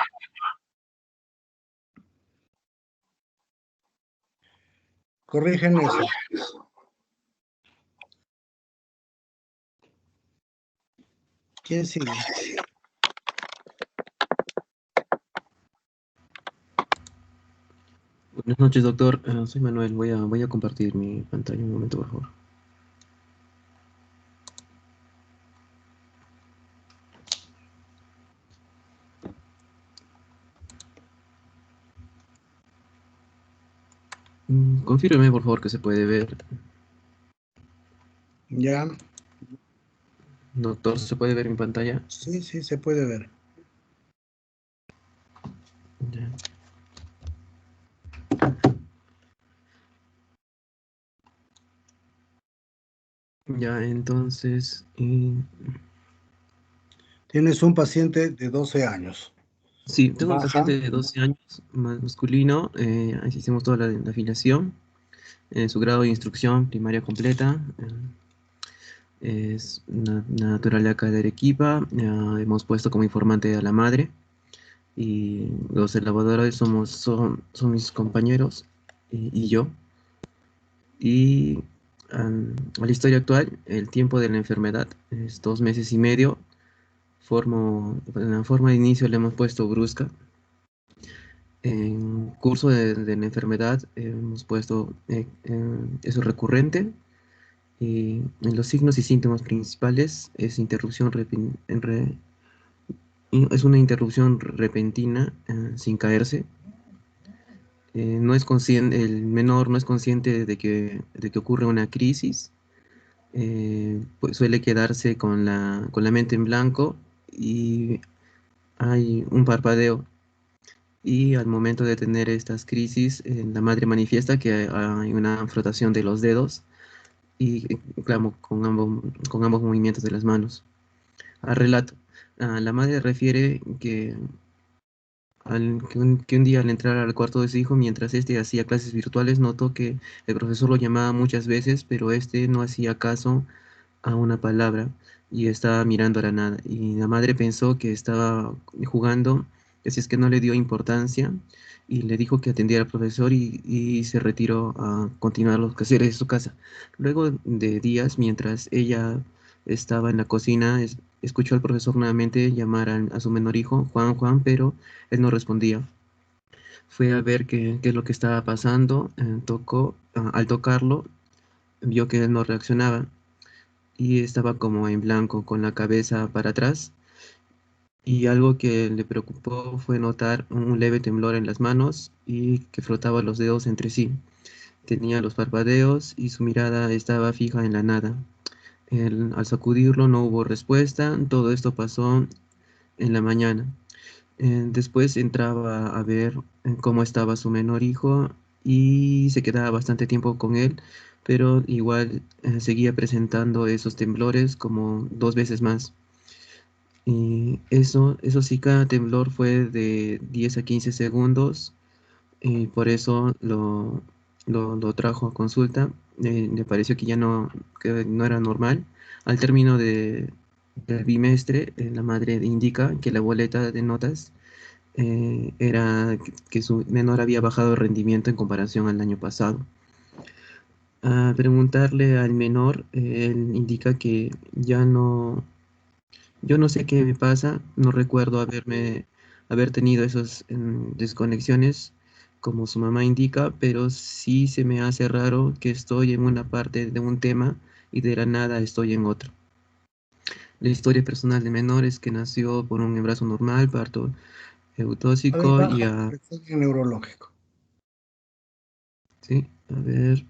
Corrigen eso. ¿Quién sigue? Buenas noches, doctor. Soy Manuel. Voy a compartir mi pantalla un momento, por favor. Confírmeme, por favor, que se puede ver. Ya. Doctor, ¿se puede ver mi pantalla? Sí, sí, se puede ver. Ya. Ya, entonces... Tienes un paciente de 12 años. Sí, tengo un Baja. paciente de 12 años, masculino. Hicimos toda la afiliación. Su grado de instrucción primaria completa. Es natural de acá de Arequipa. Hemos puesto como informante a la madre. Y los elaboradores son mis compañeros y yo. Y a la historia actual, el tiempo de la enfermedad es 2 meses y medio. En la forma de inicio le hemos puesto brusca. En curso de la enfermedad hemos puesto eso recurrente. Y en los signos y síntomas principales es es una interrupción repentina sin caerse. No es consciente, el menor no es consciente de que ocurre una crisis. Pues suele quedarse con la mente en blanco y hay un parpadeo. Y al momento de tener estas crisis, la madre manifiesta que hay una frotación de los dedos y claro, con ambos movimientos de las manos. Al relato, la madre refiere que un día al entrar al cuarto de su hijo, mientras este hacía clases virtuales, notó que el profesor lo llamaba muchas veces, pero este no hacía caso a una palabra y estaba mirando a la nada. Y la madre pensó que estaba jugando así es que no le dio importancia y le dijo que atendiera al profesor y se retiró a continuar los quehaceres de su casa. Luego de días, mientras ella estaba en la cocina, escuchó al profesor nuevamente llamar a su menor hijo, Juan, pero él no respondía. Fue a ver qué es lo que estaba pasando, al tocarlo, vio que él no reaccionaba y estaba como en blanco, con la cabeza para atrás. Y algo que le preocupó fue notar un leve temblor en las manos y que frotaba los dedos entre sí. Tenía los parpadeos y su mirada estaba fija en la nada. Al sacudirlo no hubo respuesta. Todo esto pasó en la mañana. Después entraba a ver cómo estaba su menor hijo y se quedaba bastante tiempo con él, pero igual seguía presentando esos temblores como 2 veces más. Y eso sí, cada temblor fue de 10 a 15 segundos, y por eso lo trajo a consulta. Le pareció que no era normal. Al término del bimestre, la madre indica que la boleta de notas era que su menor había bajado de rendimiento en comparación al año pasado. A preguntarle al menor, él indica que yo no sé qué me pasa, no recuerdo haber tenido esas desconexiones como su mamá indica, pero sí se me hace raro que estoy en una parte de un tema y de la nada estoy en otro. La historia personal de menor es que nació por un embarazo normal, parto eutóxico y Baja examen neurológico. Sí, a ver.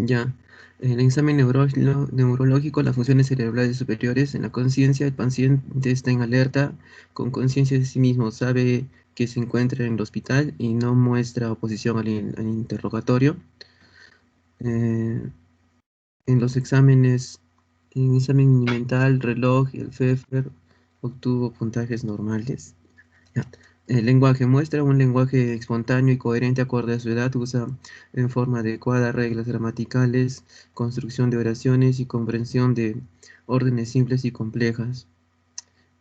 Ya, en el examen neurológico, las funciones cerebrales superiores en la conciencia, el paciente está en alerta, con conciencia de sí mismo, sabe que se encuentra en el hospital y no muestra oposición al interrogatorio. En los exámenes, en examen mental, reloj, el FEFR, obtuvo puntajes normales. Ya. El lenguaje muestra un lenguaje espontáneo y coherente acorde a su edad, usa en forma adecuada reglas gramaticales, construcción de oraciones y comprensión de órdenes simples y complejas,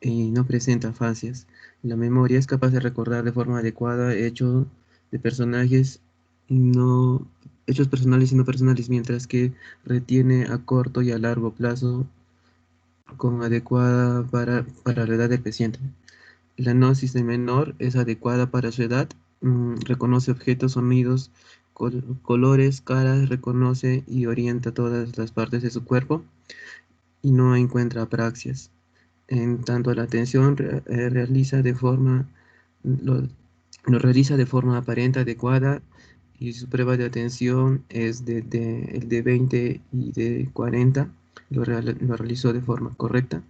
y no presenta fasias. La memoria es capaz de recordar de forma adecuada hechos de personajes hechos personales y no personales, mientras que retiene a corto y a largo plazo con adecuada para la edad del paciente. La gnosis de menor es adecuada para su edad, reconoce objetos, sonidos, colores, caras, reconoce y orienta todas las partes de su cuerpo y no encuentra apraxias. En tanto, la atención lo realiza de forma aparente adecuada y su prueba de atención es el de 20 y de 40, lo realizó de forma correcta.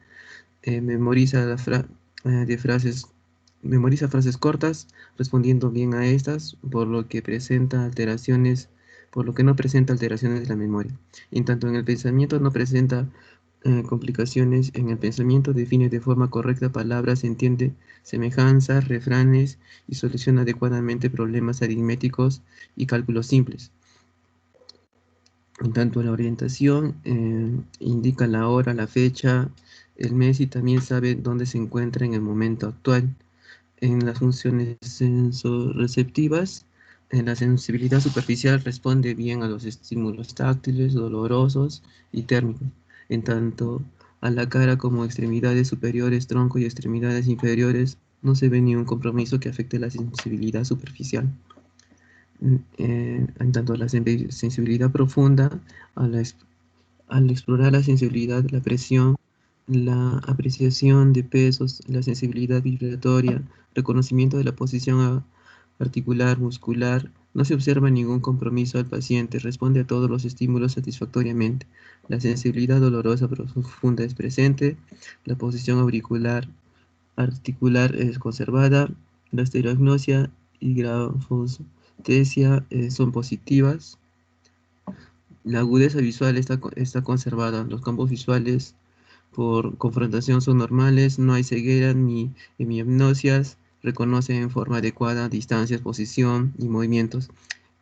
Memoriza frases cortas, respondiendo bien a estas, por lo que no presenta alteraciones de la memoria. En tanto, en el pensamiento no presenta complicaciones. En el pensamiento define de forma correcta palabras, entiende semejanzas, refranes y soluciona adecuadamente problemas aritméticos y cálculos simples. En tanto, la orientación indica la hora, la fecha, el mes y también sabe dónde se encuentra en el momento actual. En las funciones sensoreceptivas, en la sensibilidad superficial responde bien a los estímulos táctiles, dolorosos y térmicos. En tanto, a la cara como extremidades superiores, tronco y extremidades inferiores, no se ve ningún compromiso que afecte la sensibilidad superficial. En tanto, la sensibilidad profunda, al explorar la sensibilidad, la presión, la apreciación de pesos, la sensibilidad vibratoria, reconocimiento de la posición articular, muscular, no se observa ningún compromiso al paciente, responde a todos los estímulos satisfactoriamente. La sensibilidad dolorosa profunda es presente, la posición articular es conservada, la estereognosia y grafostesia son positivas. La agudeza visual está conservada, los campos visuales por confrontación son normales, no hay ceguera ni hemianopsias, reconoce en forma adecuada distancias, posición y movimientos.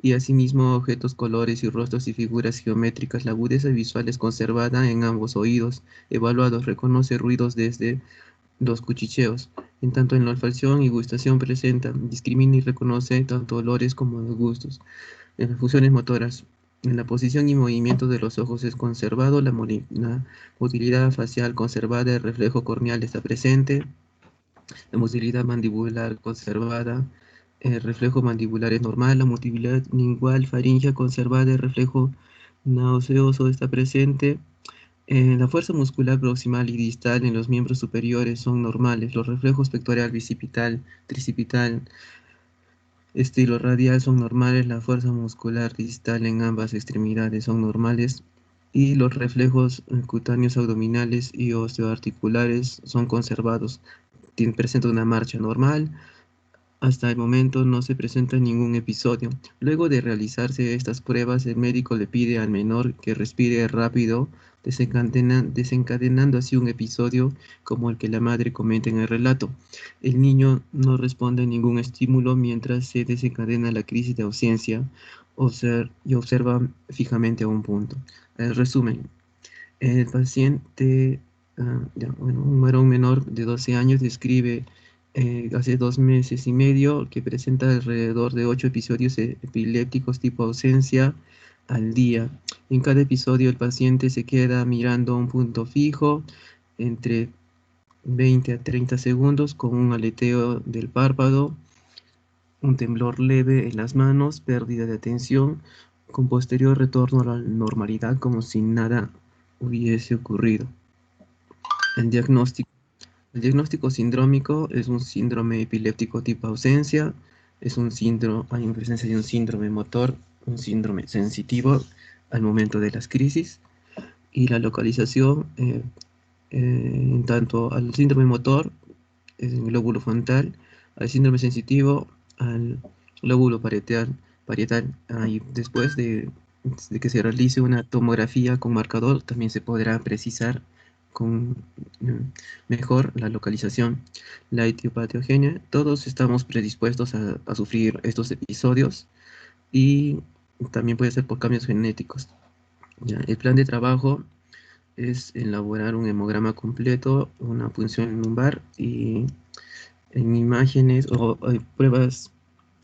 y asimismo objetos, colores y rostros y figuras geométricas. La agudeza visual es conservada en ambos oídos evaluados, reconoce ruidos desde los cuchicheos. En tanto en la olfacción y gustación presenta, discrimina y reconoce tanto olores como los gustos. En las funciones motoras, en la posición y movimiento de los ojos es conservado, la motilidad facial conservada, el reflejo corneal está presente, la motilidad mandibular conservada, el reflejo mandibular es normal, la motilidad lingual faríngea conservada, el reflejo nauseoso está presente. La fuerza muscular proximal y distal en los miembros superiores son normales. Los reflejos pectoral, bicipital, tricipital, estilo radial son normales. La fuerza muscular distal en ambas extremidades son normales. Y los reflejos cutáneos abdominales y osteoarticulares son conservados. Presenta una marcha normal. Hasta el momento no se presenta ningún episodio. Luego de realizarse estas pruebas, el médico le pide al menor que respire rápido, desencadenando así un episodio como el que la madre comenta en el relato. El niño no responde a ningún estímulo mientras se desencadena la crisis de ausencia y observa fijamente a un punto. El resumen. El paciente, un varón menor de 12 años, describe hace 2 meses y medio que presenta alrededor de 8 episodios epilépticos tipo ausencia al día. En cada episodio el paciente se queda mirando un punto fijo entre 20 a 30 segundos con un aleteo del párpado, un temblor leve en las manos, pérdida de atención, con posterior retorno a la normalidad como si nada hubiese ocurrido. El diagnóstico. El diagnóstico sindrómico es un síndrome epiléptico tipo ausencia, hay en presencia de un síndrome motor, un síndrome sensitivo al momento de las crisis, y la localización, en tanto al síndrome motor, es en el lóbulo frontal, al síndrome sensitivo, al lóbulo parietal, y después de que se realice una tomografía con marcador, también se podrá precisar con mejor la localización, la etiopatogenia. Todos estamos predispuestos a sufrir estos episodios y también puede ser por cambios genéticos. ¿Ya? El plan de trabajo es elaborar un hemograma completo, una punción lumbar y en imágenes o pruebas,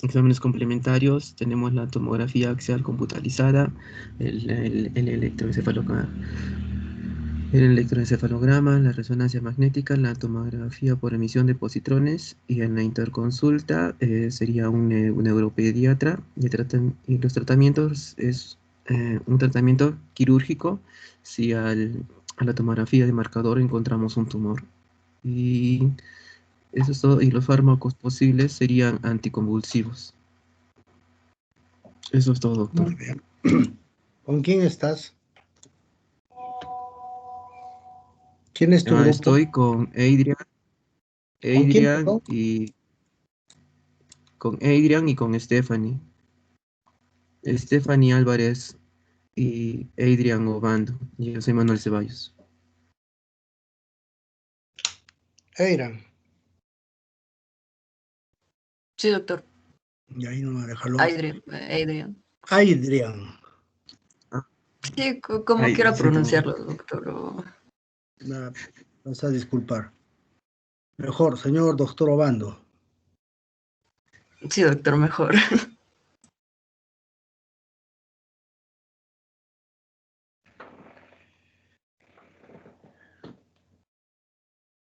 exámenes complementarios, tenemos la tomografía axial computarizada, el electroencefalograma, la resonancia magnética, la tomografía por emisión de positrones, y en la interconsulta sería un neuropediatra, y los tratamientos es un tratamiento quirúrgico si a la tomografía de marcador encontramos un tumor. Y eso es todo, y los fármacos posibles serían anticonvulsivos. Eso es todo, doctor. Muy bien. ¿Con quién estás? ¿Quién es tu grupo? Estoy con Adrian. ¿Con quién, perdón? Con Adrian y con Stephanie. Stephanie Álvarez y Adrian Obando. Y yo soy Manuel Ceballos. Eiran. Sí, doctor. Y ahí no me déjalo. Adrian. Adrian. Sí, como Ay, quiera sí, pronunciarlo, doctor. Me vas a disculpar. Mejor, señor doctor Obando. Sí, doctor, mejor.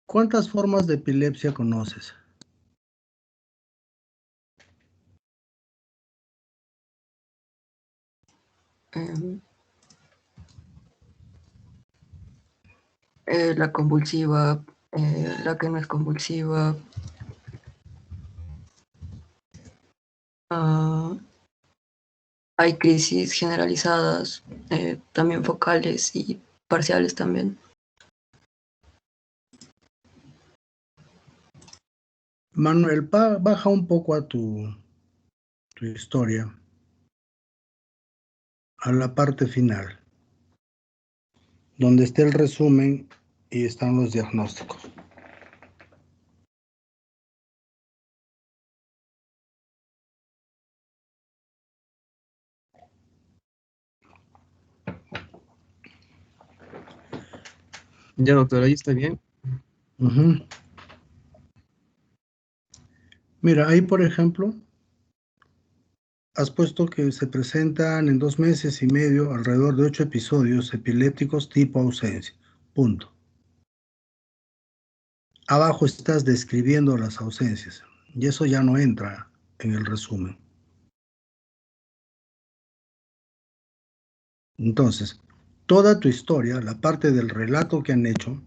¿Cuántas formas de epilepsia conoces? La convulsiva, la que no es convulsiva. Hay crisis generalizadas, también focales y parciales también. Manuel, baja un poco a tu historia, a la parte final, donde esté el resumen y están los diagnósticos. Ya, doctor, ahí está bien. Ujú. Mira, ahí por ejemplo, has puesto que se presentan en 2 meses y medio alrededor de 8 episodios epilépticos tipo ausencia. Punto. Abajo estás describiendo las ausencias y eso ya no entra en el resumen. Entonces, toda tu historia, la parte del relato que han hecho,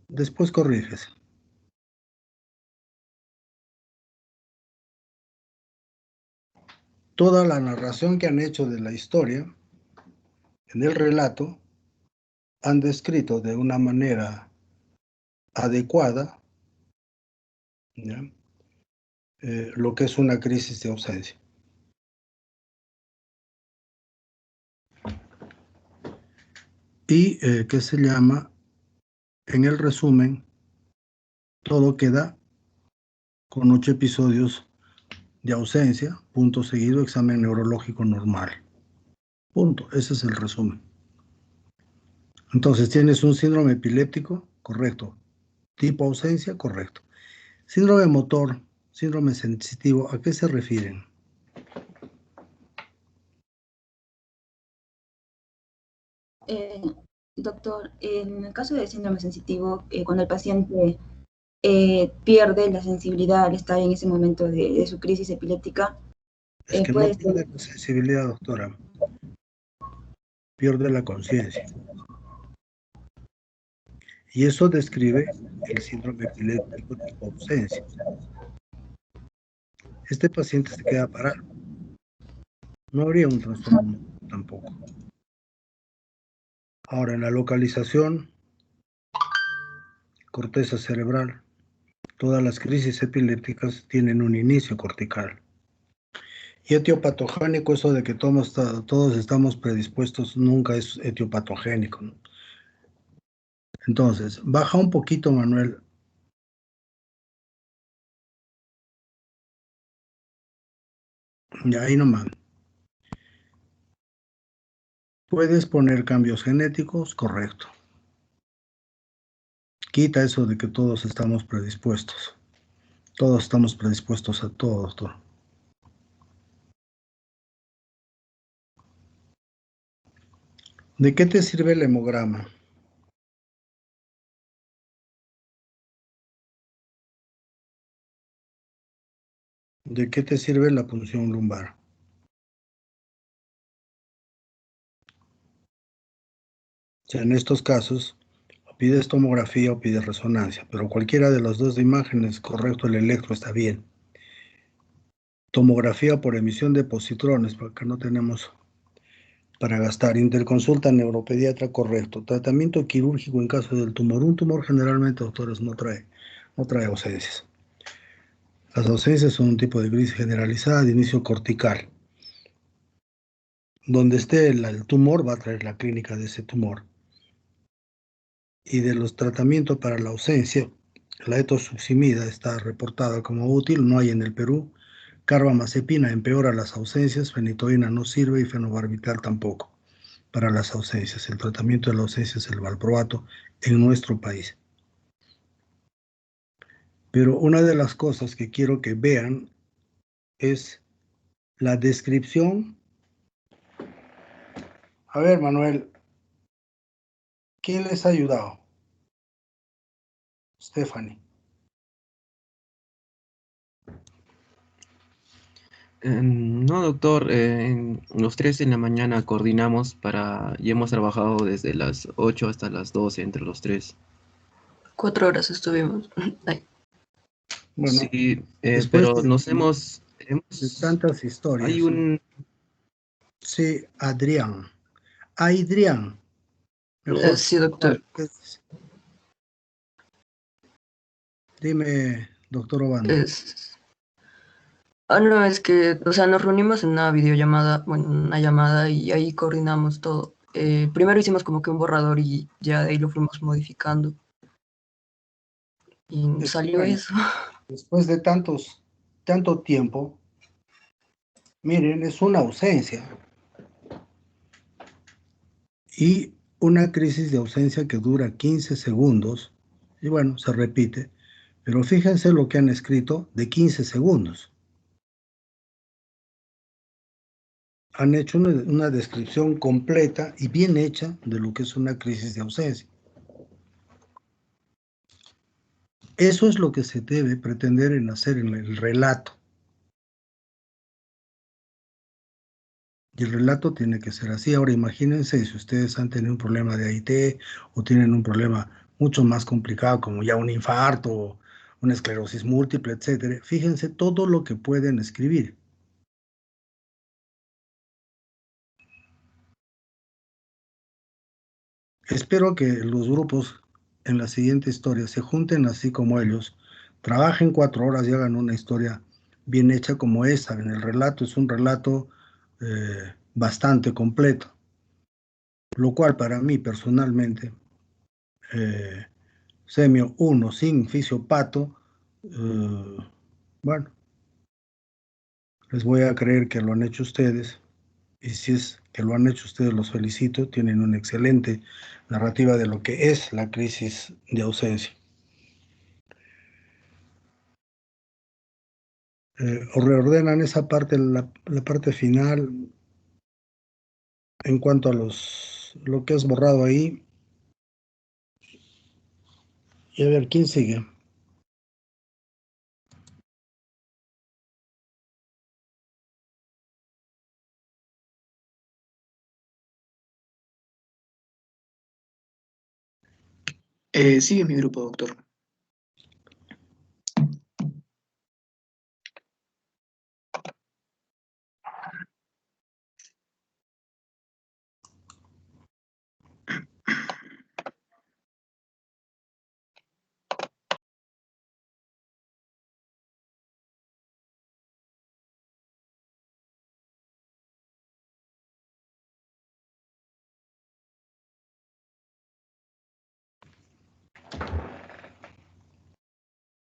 después corriges. Toda la narración que han hecho de la historia, en el relato, han descrito de una manera adecuada, ¿ya? Lo que es una crisis de ausencia. Y que se llama, en el resumen, todo queda con 8 episodios de ausencia, punto seguido, examen neurológico normal. Punto, ese es el resumen. Entonces, ¿tienes un síndrome epiléptico? Correcto. Tipo ausencia, correcto. Síndrome motor, síndrome sensitivo, ¿a qué se refieren? Doctor, en el caso del síndrome sensitivo, cuando el paciente pierde la sensibilidad al estar en ese momento de su crisis epiléptica, Es que no pierde la sensibilidad, doctora. Pierde la conciencia. Y eso describe el síndrome epiléptico tipo ausencia. Este paciente se queda parado. No habría un trastorno tampoco. Ahora, en la localización, corteza cerebral, todas las crisis epilépticas tienen un inicio cortical. Y etiopatogénico, eso de que todos estamos predispuestos, nunca es etiopatogénico, ¿no? Entonces, baja un poquito, Manuel. Y ahí nomás. ¿Puedes poner cambios genéticos? Correcto. Quita eso de que todos estamos predispuestos. Todos estamos predispuestos a todo, doctor. ¿De qué te sirve el hemograma? ¿De qué te sirve la punción lumbar? O sea, en estos casos, o pides tomografía o pides resonancia, pero cualquiera de las dos imágenes, correcto, el electro está bien. Tomografía por emisión de positrones, porque acá no tenemos para gastar. Interconsulta neuropediatra, correcto. Tratamiento quirúrgico en caso del tumor. Un tumor generalmente, doctores, no trae ausencias. Las ausencias son un tipo de crisis generalizada de inicio cortical. Donde esté el tumor va a traer la clínica de ese tumor. Y de los tratamientos para la ausencia, la etosuximida está reportada como útil, no hay en el Perú. Carbamazepina empeora las ausencias, fenitoína no sirve y fenobarbital tampoco para las ausencias. El tratamiento de la ausencia es el valproato en nuestro país. Pero una de las cosas que quiero que vean es la descripción. A ver, Manuel, ¿quién les ha ayudado? Stephanie. No, doctor, los 3 en la mañana coordinamos y hemos trabajado desde las 8 hasta las 12 entre los 3. 4 horas estuvimos. Ay. Bueno, sí, después pero nos hemos de tantas historias. Hay un... Sí, Adrián. Adrián. Sí, doctor. Dime, doctor Obando. No, es que, o sea, nos reunimos en una videollamada, bueno, una llamada y ahí coordinamos todo. Primero hicimos como que un borrador y ya de ahí lo fuimos modificando. Y salió eso. Después de tanto tiempo, miren, es una ausencia. Y una crisis de ausencia que dura 15 segundos, y bueno, se repite, pero fíjense lo que han escrito de 15 segundos. Han hecho una descripción completa y bien hecha de lo que es una crisis de ausencia. Eso es lo que se debe pretender en hacer en el relato. Y el relato tiene que ser así. Ahora imagínense si ustedes han tenido un problema de AIT o tienen un problema mucho más complicado como ya un infarto, una esclerosis múltiple, etcétera. Fíjense todo lo que pueden escribir. Espero que los grupos en la siguiente historia se junten así como ellos, trabajen 4 horas y hagan una historia bien hecha como esa. En el relato es un relato bastante completo, lo cual para mí personalmente, semio 1 sin fisiopato, bueno, les voy a creer que lo han hecho ustedes. Y si es que lo han hecho ustedes, los felicito. Tienen una excelente narrativa de lo que es la crisis de ausencia. O reordenan esa parte, la parte final, en cuanto a lo que es borrado ahí. Y a ver, ¿quién sigue? Sigue mi grupo, doctor.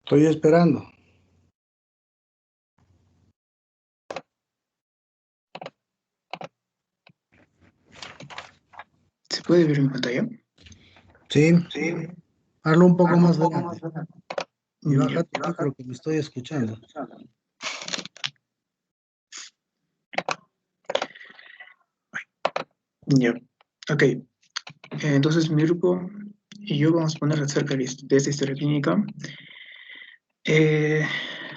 Estoy esperando. ¿Se puede ver mi pantalla? Sí. Sí. Hazlo un poco más grande. Y Ya. baja tu micro que me estoy escuchando. Ya. Ok. Entonces mi grupo y yo vamos a poner acerca de esta historia clínica.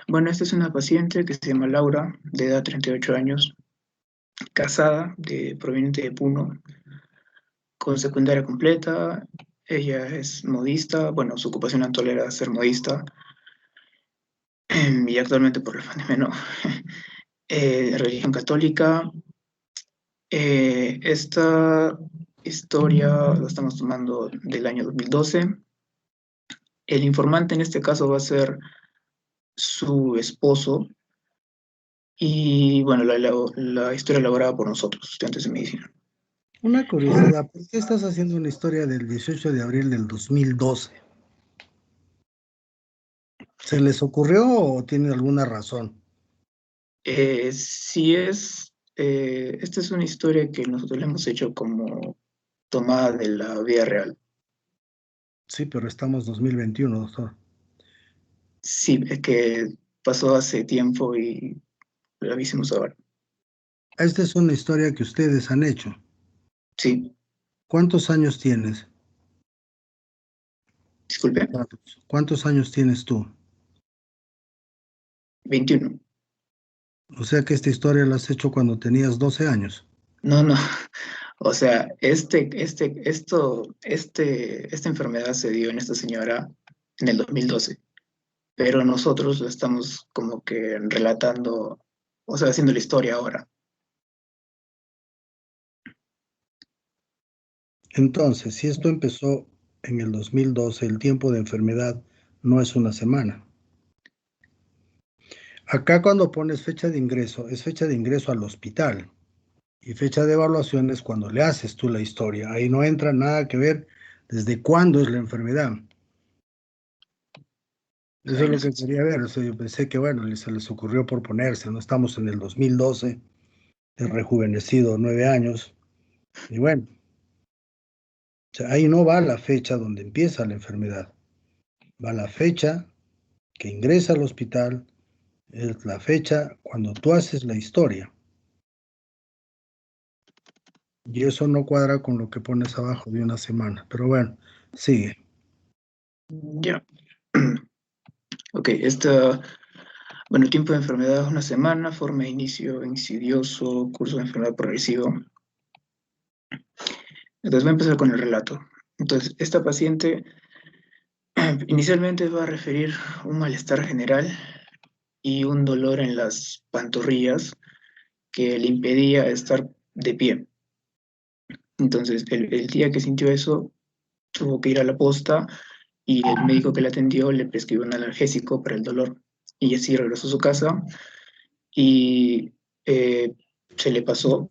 Bueno, esta es una paciente que se llama Laura, de edad 38 años, casada, proveniente de Puno, con secundaria completa. Ella es modista, bueno, su ocupación actual era ser modista, y actualmente por la pandemia no. Religión católica. Esta historia la estamos tomando del año 2012. El informante en este caso va a ser su esposo y, bueno, la historia elaborada por nosotros, estudiantes de medicina. Una curiosidad, ¿por qué estás haciendo una historia del 18 de abril del 2012? ¿Se les ocurrió o tiene alguna razón? Sí esta es una historia que nosotros le hemos hecho como tomada de la vida real. Sí, pero estamos 2021, doctor. Sí, es que pasó hace tiempo y la hicimos ahora. Esta es una historia que ustedes han hecho. Sí. ¿Cuántos años tienes? Disculpe. ¿Cuántos años tienes tú? 21. O sea que esta historia la has hecho cuando tenías 12 años. No, no. O sea, esta enfermedad se dio en esta señora en el 2012, pero nosotros lo estamos como que relatando, o sea, haciendo la historia ahora. Entonces, si esto empezó en el 2012, el tiempo de enfermedad no es una semana. Acá cuando pones fecha de ingreso, es fecha de ingreso al hospital. Y fecha de evaluación es cuando le haces tú la historia. Ahí no entra nada que ver desde cuándo es la enfermedad. Eso es lo que quería ver. O sea, yo pensé que, bueno, se les ocurrió por ponerse. No estamos en el 2012, he rejuvenecido 9 años. Y bueno, O sea, ahí no va la fecha donde empieza la enfermedad. Va la fecha que ingresa al hospital, es la fecha cuando tú haces la historia. Y eso no cuadra con lo que pones abajo de una semana. Pero bueno, sigue. Ya. Ok, bueno, tiempo de enfermedad una semana, forma de inicio insidioso, curso de enfermedad progresivo. Entonces voy a empezar con el relato. Entonces, esta paciente inicialmente va a referir un malestar general y un dolor en las pantorrillas que le impedía estar de pie. Entonces, el día que sintió eso, tuvo que ir a la posta y el médico que la atendió le prescribió un analgésico para el dolor. Y así regresó a su casa y se le pasó,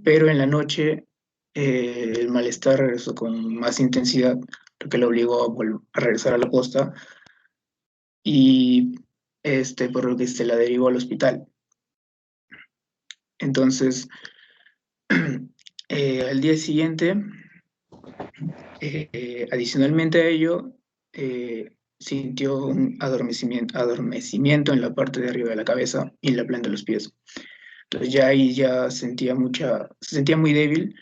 pero en la noche el malestar regresó con más intensidad, lo que le obligó a regresar a la posta y por lo que se la derivó al hospital. Entonces, al día siguiente, adicionalmente a ello, sintió un adormecimiento en la parte de arriba de la cabeza y en la planta de los pies. Entonces ya ahí ya se sentía muy débil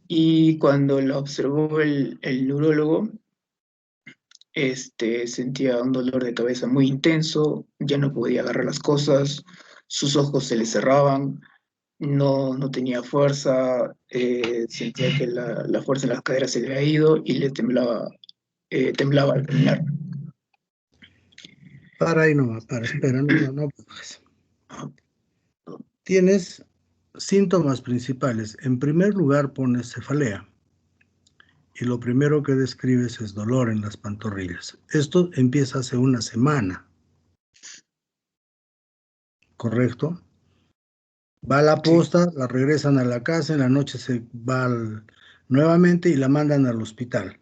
y cuando la observó el neurólogo, sentía un dolor de cabeza muy intenso, ya no podía agarrar las cosas, sus ojos se le cerraban, no tenía fuerza, sentía que la fuerza en las caderas se le había ido y le temblaba al caminar. Para ahí nomás, espera, no bajes. Tienes síntomas principales. En primer lugar pones cefalea. Y lo primero que describes es dolor en las pantorrillas. Esto empieza hace una semana. ¿Correcto? Va a la posta, la regresan a la casa, en la noche se va nuevamente y la mandan al hospital.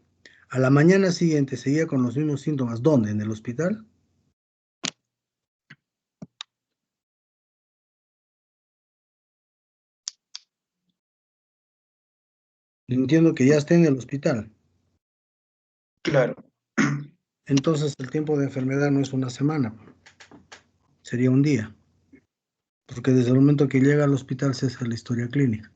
A la mañana siguiente seguía con los mismos síntomas. ¿Dónde? ¿En el hospital? Entiendo que ya está en el hospital. Claro. Entonces el tiempo de enfermedad no es una semana, sería un día. Porque desde el momento que llega al hospital se hace la historia clínica.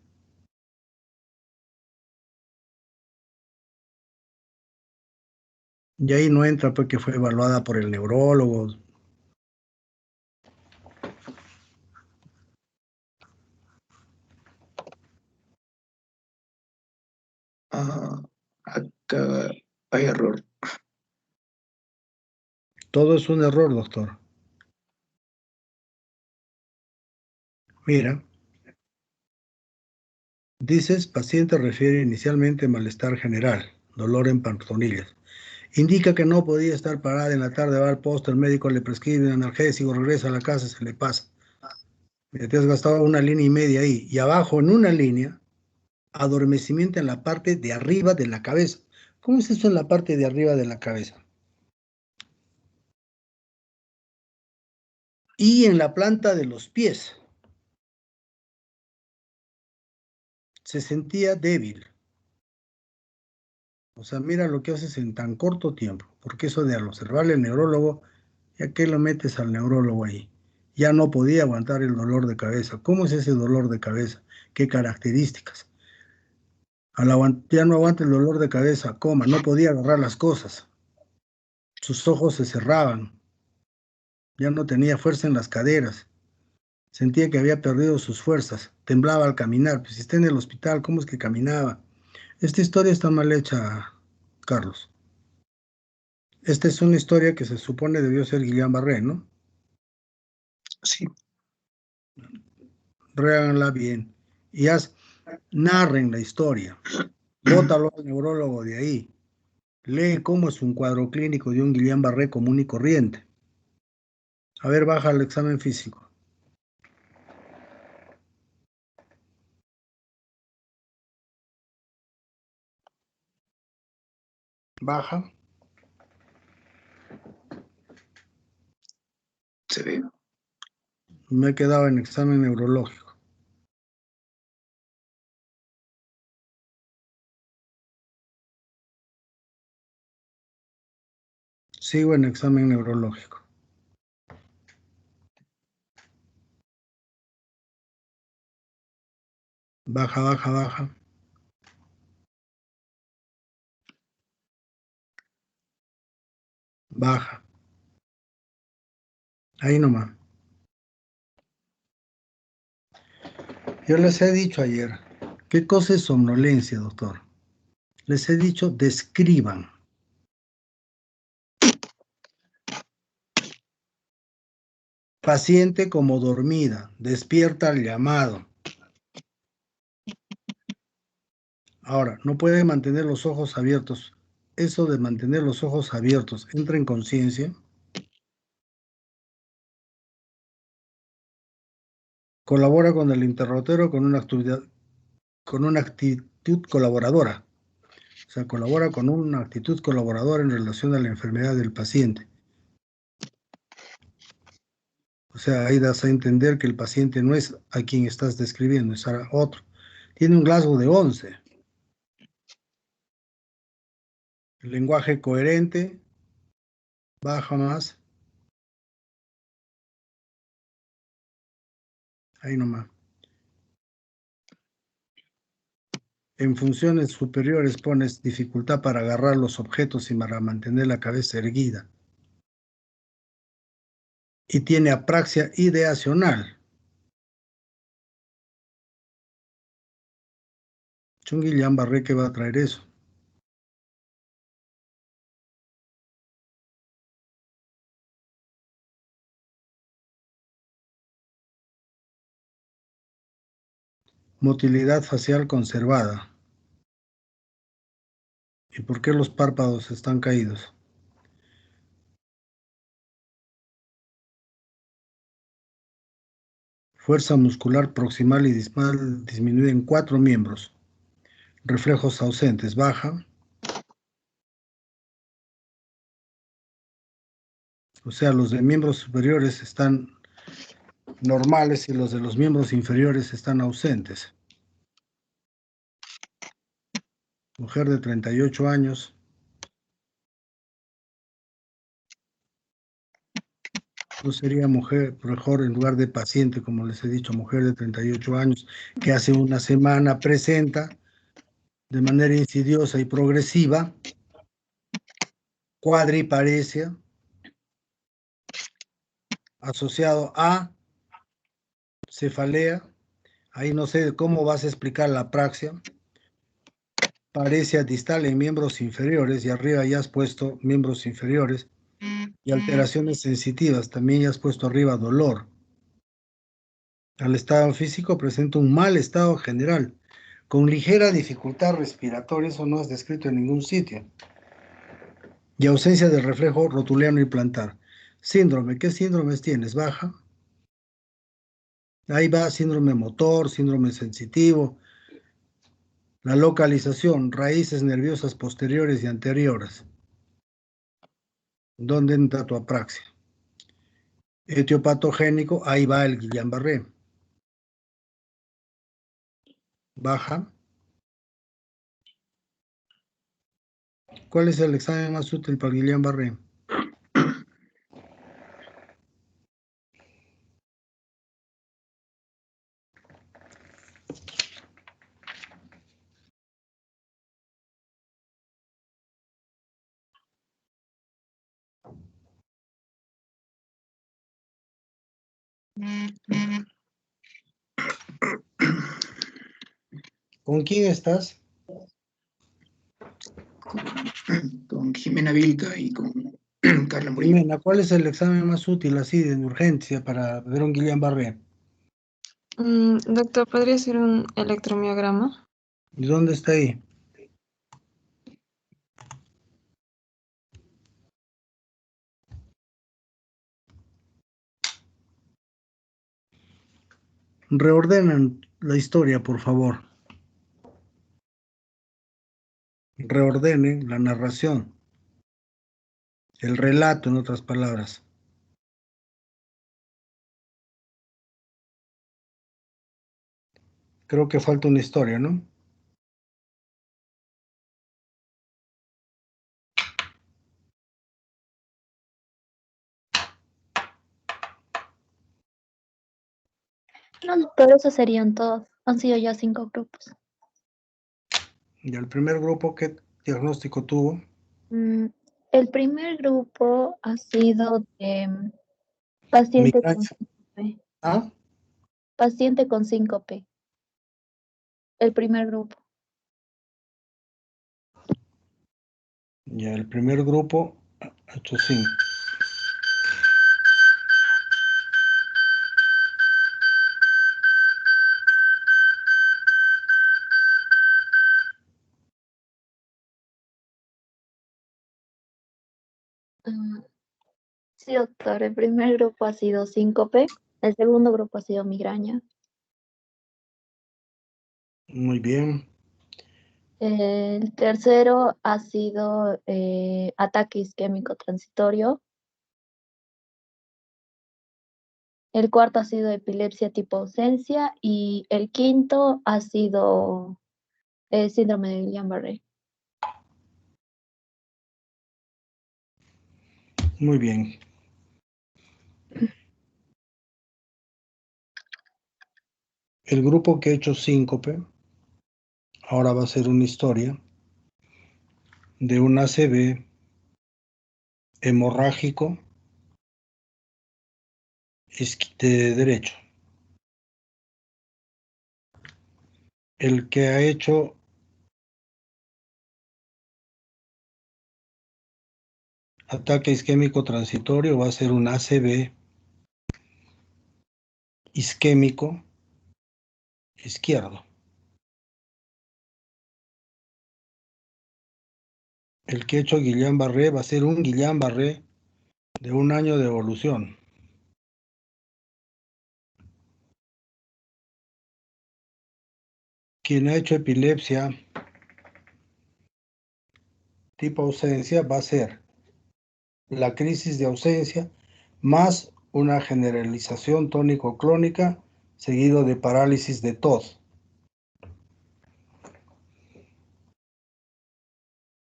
Y ahí no entra porque fue evaluada por el neurólogo. Acá hay error. Todo es un error, doctor. Mira, dices, paciente refiere inicialmente malestar general, dolor en pantorrillas. Indica que no podía estar parada en la tarde, va al posto, el médico le prescribe un analgésico, regresa a la casa, se le pasa. Mira, te has gastado una línea y media ahí. Y abajo, en una línea, adormecimiento en la parte de arriba de la cabeza. ¿Cómo es eso en la parte de arriba de la cabeza? Y en la planta de los pies. Se sentía débil. O sea, mira lo que haces en tan corto tiempo. Porque eso de al observarle al neurólogo, ¿ya qué lo metes al neurólogo ahí? Ya no podía aguantar el dolor de cabeza. ¿Cómo es ese dolor de cabeza? ¿Qué características? Ya no aguanta el dolor de cabeza, coma, no podía agarrar las cosas. Sus ojos se cerraban. Ya no tenía fuerza en las caderas. Sentía que había perdido sus fuerzas. Temblaba al caminar. Pues si está en el hospital, ¿cómo es que caminaba? Esta historia está mal hecha, Carlos. Esta es una historia que se supone debió ser Guillain-Barré, ¿no? Sí. Réganla bien. Y narren la historia. Bótalo al neurólogo de ahí. Lee cómo es un cuadro clínico de un Guillain-Barré común y corriente. A ver, baja el examen físico. Baja. Se ve. Me he quedado en examen neurológico. Sigo en examen neurológico. Baja, baja, baja. Baja. Ahí nomás. Yo les he dicho ayer, ¿qué cosa es somnolencia, doctor? Les he dicho, describan. Paciente como dormida, despierta al llamado. Ahora, no puede mantener los ojos abiertos. Eso de mantener los ojos abiertos, ¿entra en conciencia? Colabora con el interrogatorio con una actitud colaboradora. O sea, colabora con una actitud colaboradora en relación a la enfermedad del paciente. O sea, ahí das a entender que el paciente no es a quien estás describiendo, es a otro. Tiene un Glasgow de 11. El lenguaje coherente, baja más. Ahí nomás. En funciones superiores pones dificultad para agarrar los objetos y para mantener la cabeza erguida. Y tiene apraxia ideacional. Guillain-Barré, ¿qué va a traer eso? Motilidad facial conservada. ¿Y por qué los párpados están caídos? Fuerza muscular proximal y distal disminuye en 4 miembros. Reflejos ausentes, baja. O sea, los de miembros superiores están normales y los de los miembros inferiores están ausentes. Mujer de 38 años. No sería mujer, mejor en lugar de paciente, como les he dicho, mujer de 38 años, que hace una semana presenta de manera insidiosa y progresiva cuadriparesia asociado a cefalea. Ahí no sé cómo vas a explicar la apraxia. Paresia distal en miembros inferiores y arriba ya has puesto miembros inferiores. Y alteraciones sensitivas, también ya has puesto arriba dolor. Al estado físico presenta un mal estado general, con ligera dificultad respiratoria, eso no es descrito en ningún sitio. Y ausencia de reflejo rotuliano y plantar. Síndrome, ¿qué síndromes tienes? Baja. Ahí va síndrome motor, síndrome sensitivo. La localización, raíces nerviosas posteriores y anteriores. ¿Dónde entra tu apraxia? Etiopatogénico, ahí va el Guillain-Barré. Baja. ¿Cuál es el examen más útil para Guillain-Barré? ¿Con quién estás? Con Jimena Vilca y con Carla Murillo. Jimena, ¿cuál es el examen más útil así de urgencia para ver un Guillain-Barré? Doctor, ¿podría ser un electromiograma? ¿Y dónde está ahí? Reordenen la historia, por favor. Reordenen la narración. El relato, en otras palabras. Creo que falta una historia, ¿no? No, doctor, esos serían todos. Han sido ya 5 grupos. ¿Y el primer grupo qué diagnóstico tuvo? El primer grupo ha sido de paciente con Migraña. síncope. ¿Ah? Paciente con síncope. El primer grupo. Ya, el primer grupo ha hecho 5. Sí, doctor. El primer grupo ha sido síncope. El segundo grupo ha sido migraña. Muy bien. El tercero ha sido ataque isquémico transitorio. El cuarto ha sido epilepsia tipo ausencia. Y el quinto ha sido síndrome de Guillain-Barré. Muy bien. El grupo que ha hecho síncope ahora va a ser una historia de un ACV hemorrágico de derecho. El que ha hecho ataque isquémico transitorio va a ser un ACV isquémico izquierdo. El que ha hecho Guillain-Barré va a ser un Guillain-Barré de 1 año de evolución. Quien ha hecho epilepsia tipo ausencia va a ser la crisis de ausencia más una generalización tónico-clónica seguido de parálisis de tos.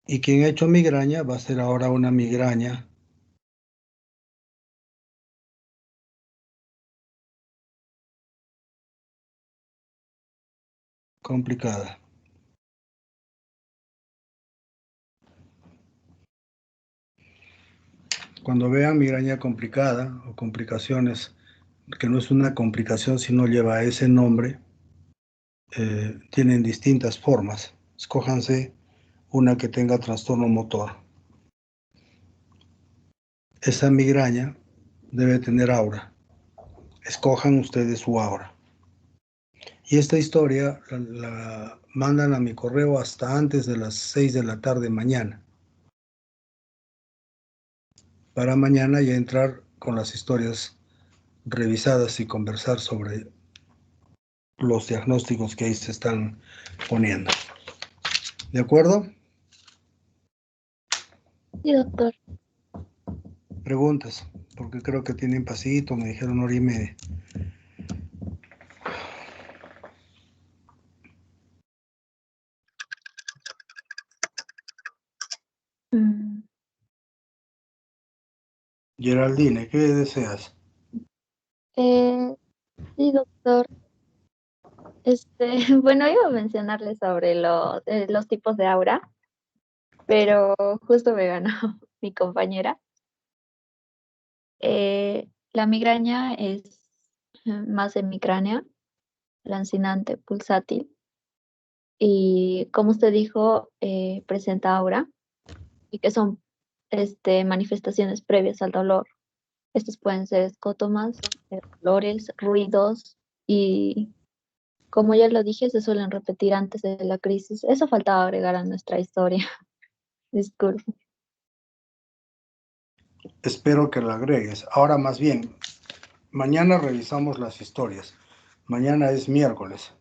Y quien ha hecho migraña va a ser ahora una migraña complicada. Cuando vean migraña complicada o complicaciones, que no es una complicación sino lleva ese nombre, tienen distintas formas. Escójanse una que tenga trastorno motor. Esa migraña debe tener aura. Escojan ustedes su aura. Y esta historia la mandan a mi correo hasta antes de las 6 de la tarde mañana. Para mañana ya entrar con las historias revisadas y conversar sobre los diagnósticos que ahí se están poniendo. ¿De acuerdo? Sí, doctor. Preguntas, porque creo que tienen pasito, me dijeron 1 hora y media. Geraldine, ¿qué deseas? Sí, doctor. Bueno, iba a mencionarle sobre los tipos de aura, pero justo me ganó mi compañera. La migraña es más hemicránea, lancinante, pulsátil, y como usted dijo, presenta aura, y que son manifestaciones previas al dolor. Estos pueden ser escótomas, dolores, ruidos, y como ya lo dije, se suelen repetir antes de la crisis. Eso faltaba agregar a nuestra historia. Disculpe. Espero que lo agregues. Ahora más bien, mañana revisamos las historias. Mañana es miércoles.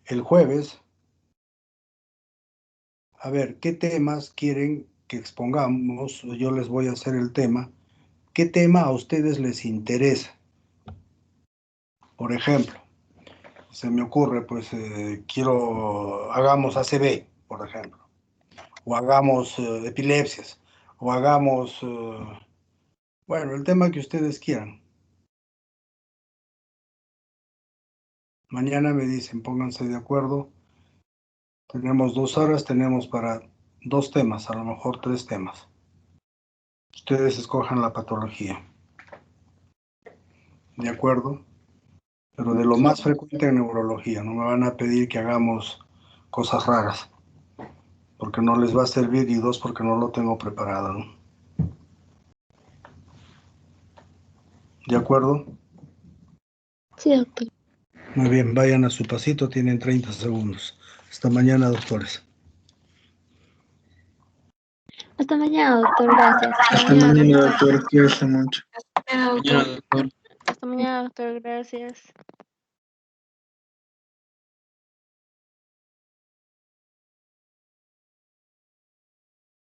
El jueves, a ver, ¿qué temas quieren que expongamos? Yo les voy a hacer el tema. ¿Qué tema a ustedes les interesa? Por ejemplo, se me ocurre, pues, hagamos ACV, por ejemplo, o hagamos epilepsias, o hagamos, bueno, el tema que ustedes quieran. Mañana me dicen, pónganse de acuerdo. Tenemos 2 horas, tenemos para 2 temas, a lo mejor 3 temas. Ustedes escojan la patología. ¿De acuerdo? Pero de lo más frecuente en neurología. No me van a pedir que hagamos cosas raras, porque no les va a servir, y 2, porque no lo tengo preparado, ¿no? ¿De acuerdo? Sí, doctor. Muy bien, vayan a su pasito, tienen 30 segundos. Hasta mañana, doctores. Hasta mañana, doctor. Gracias. Hasta mañana, doctor. Cuídese mucho. Hasta mañana, doctor. Hasta mañana, doctor. Gracias.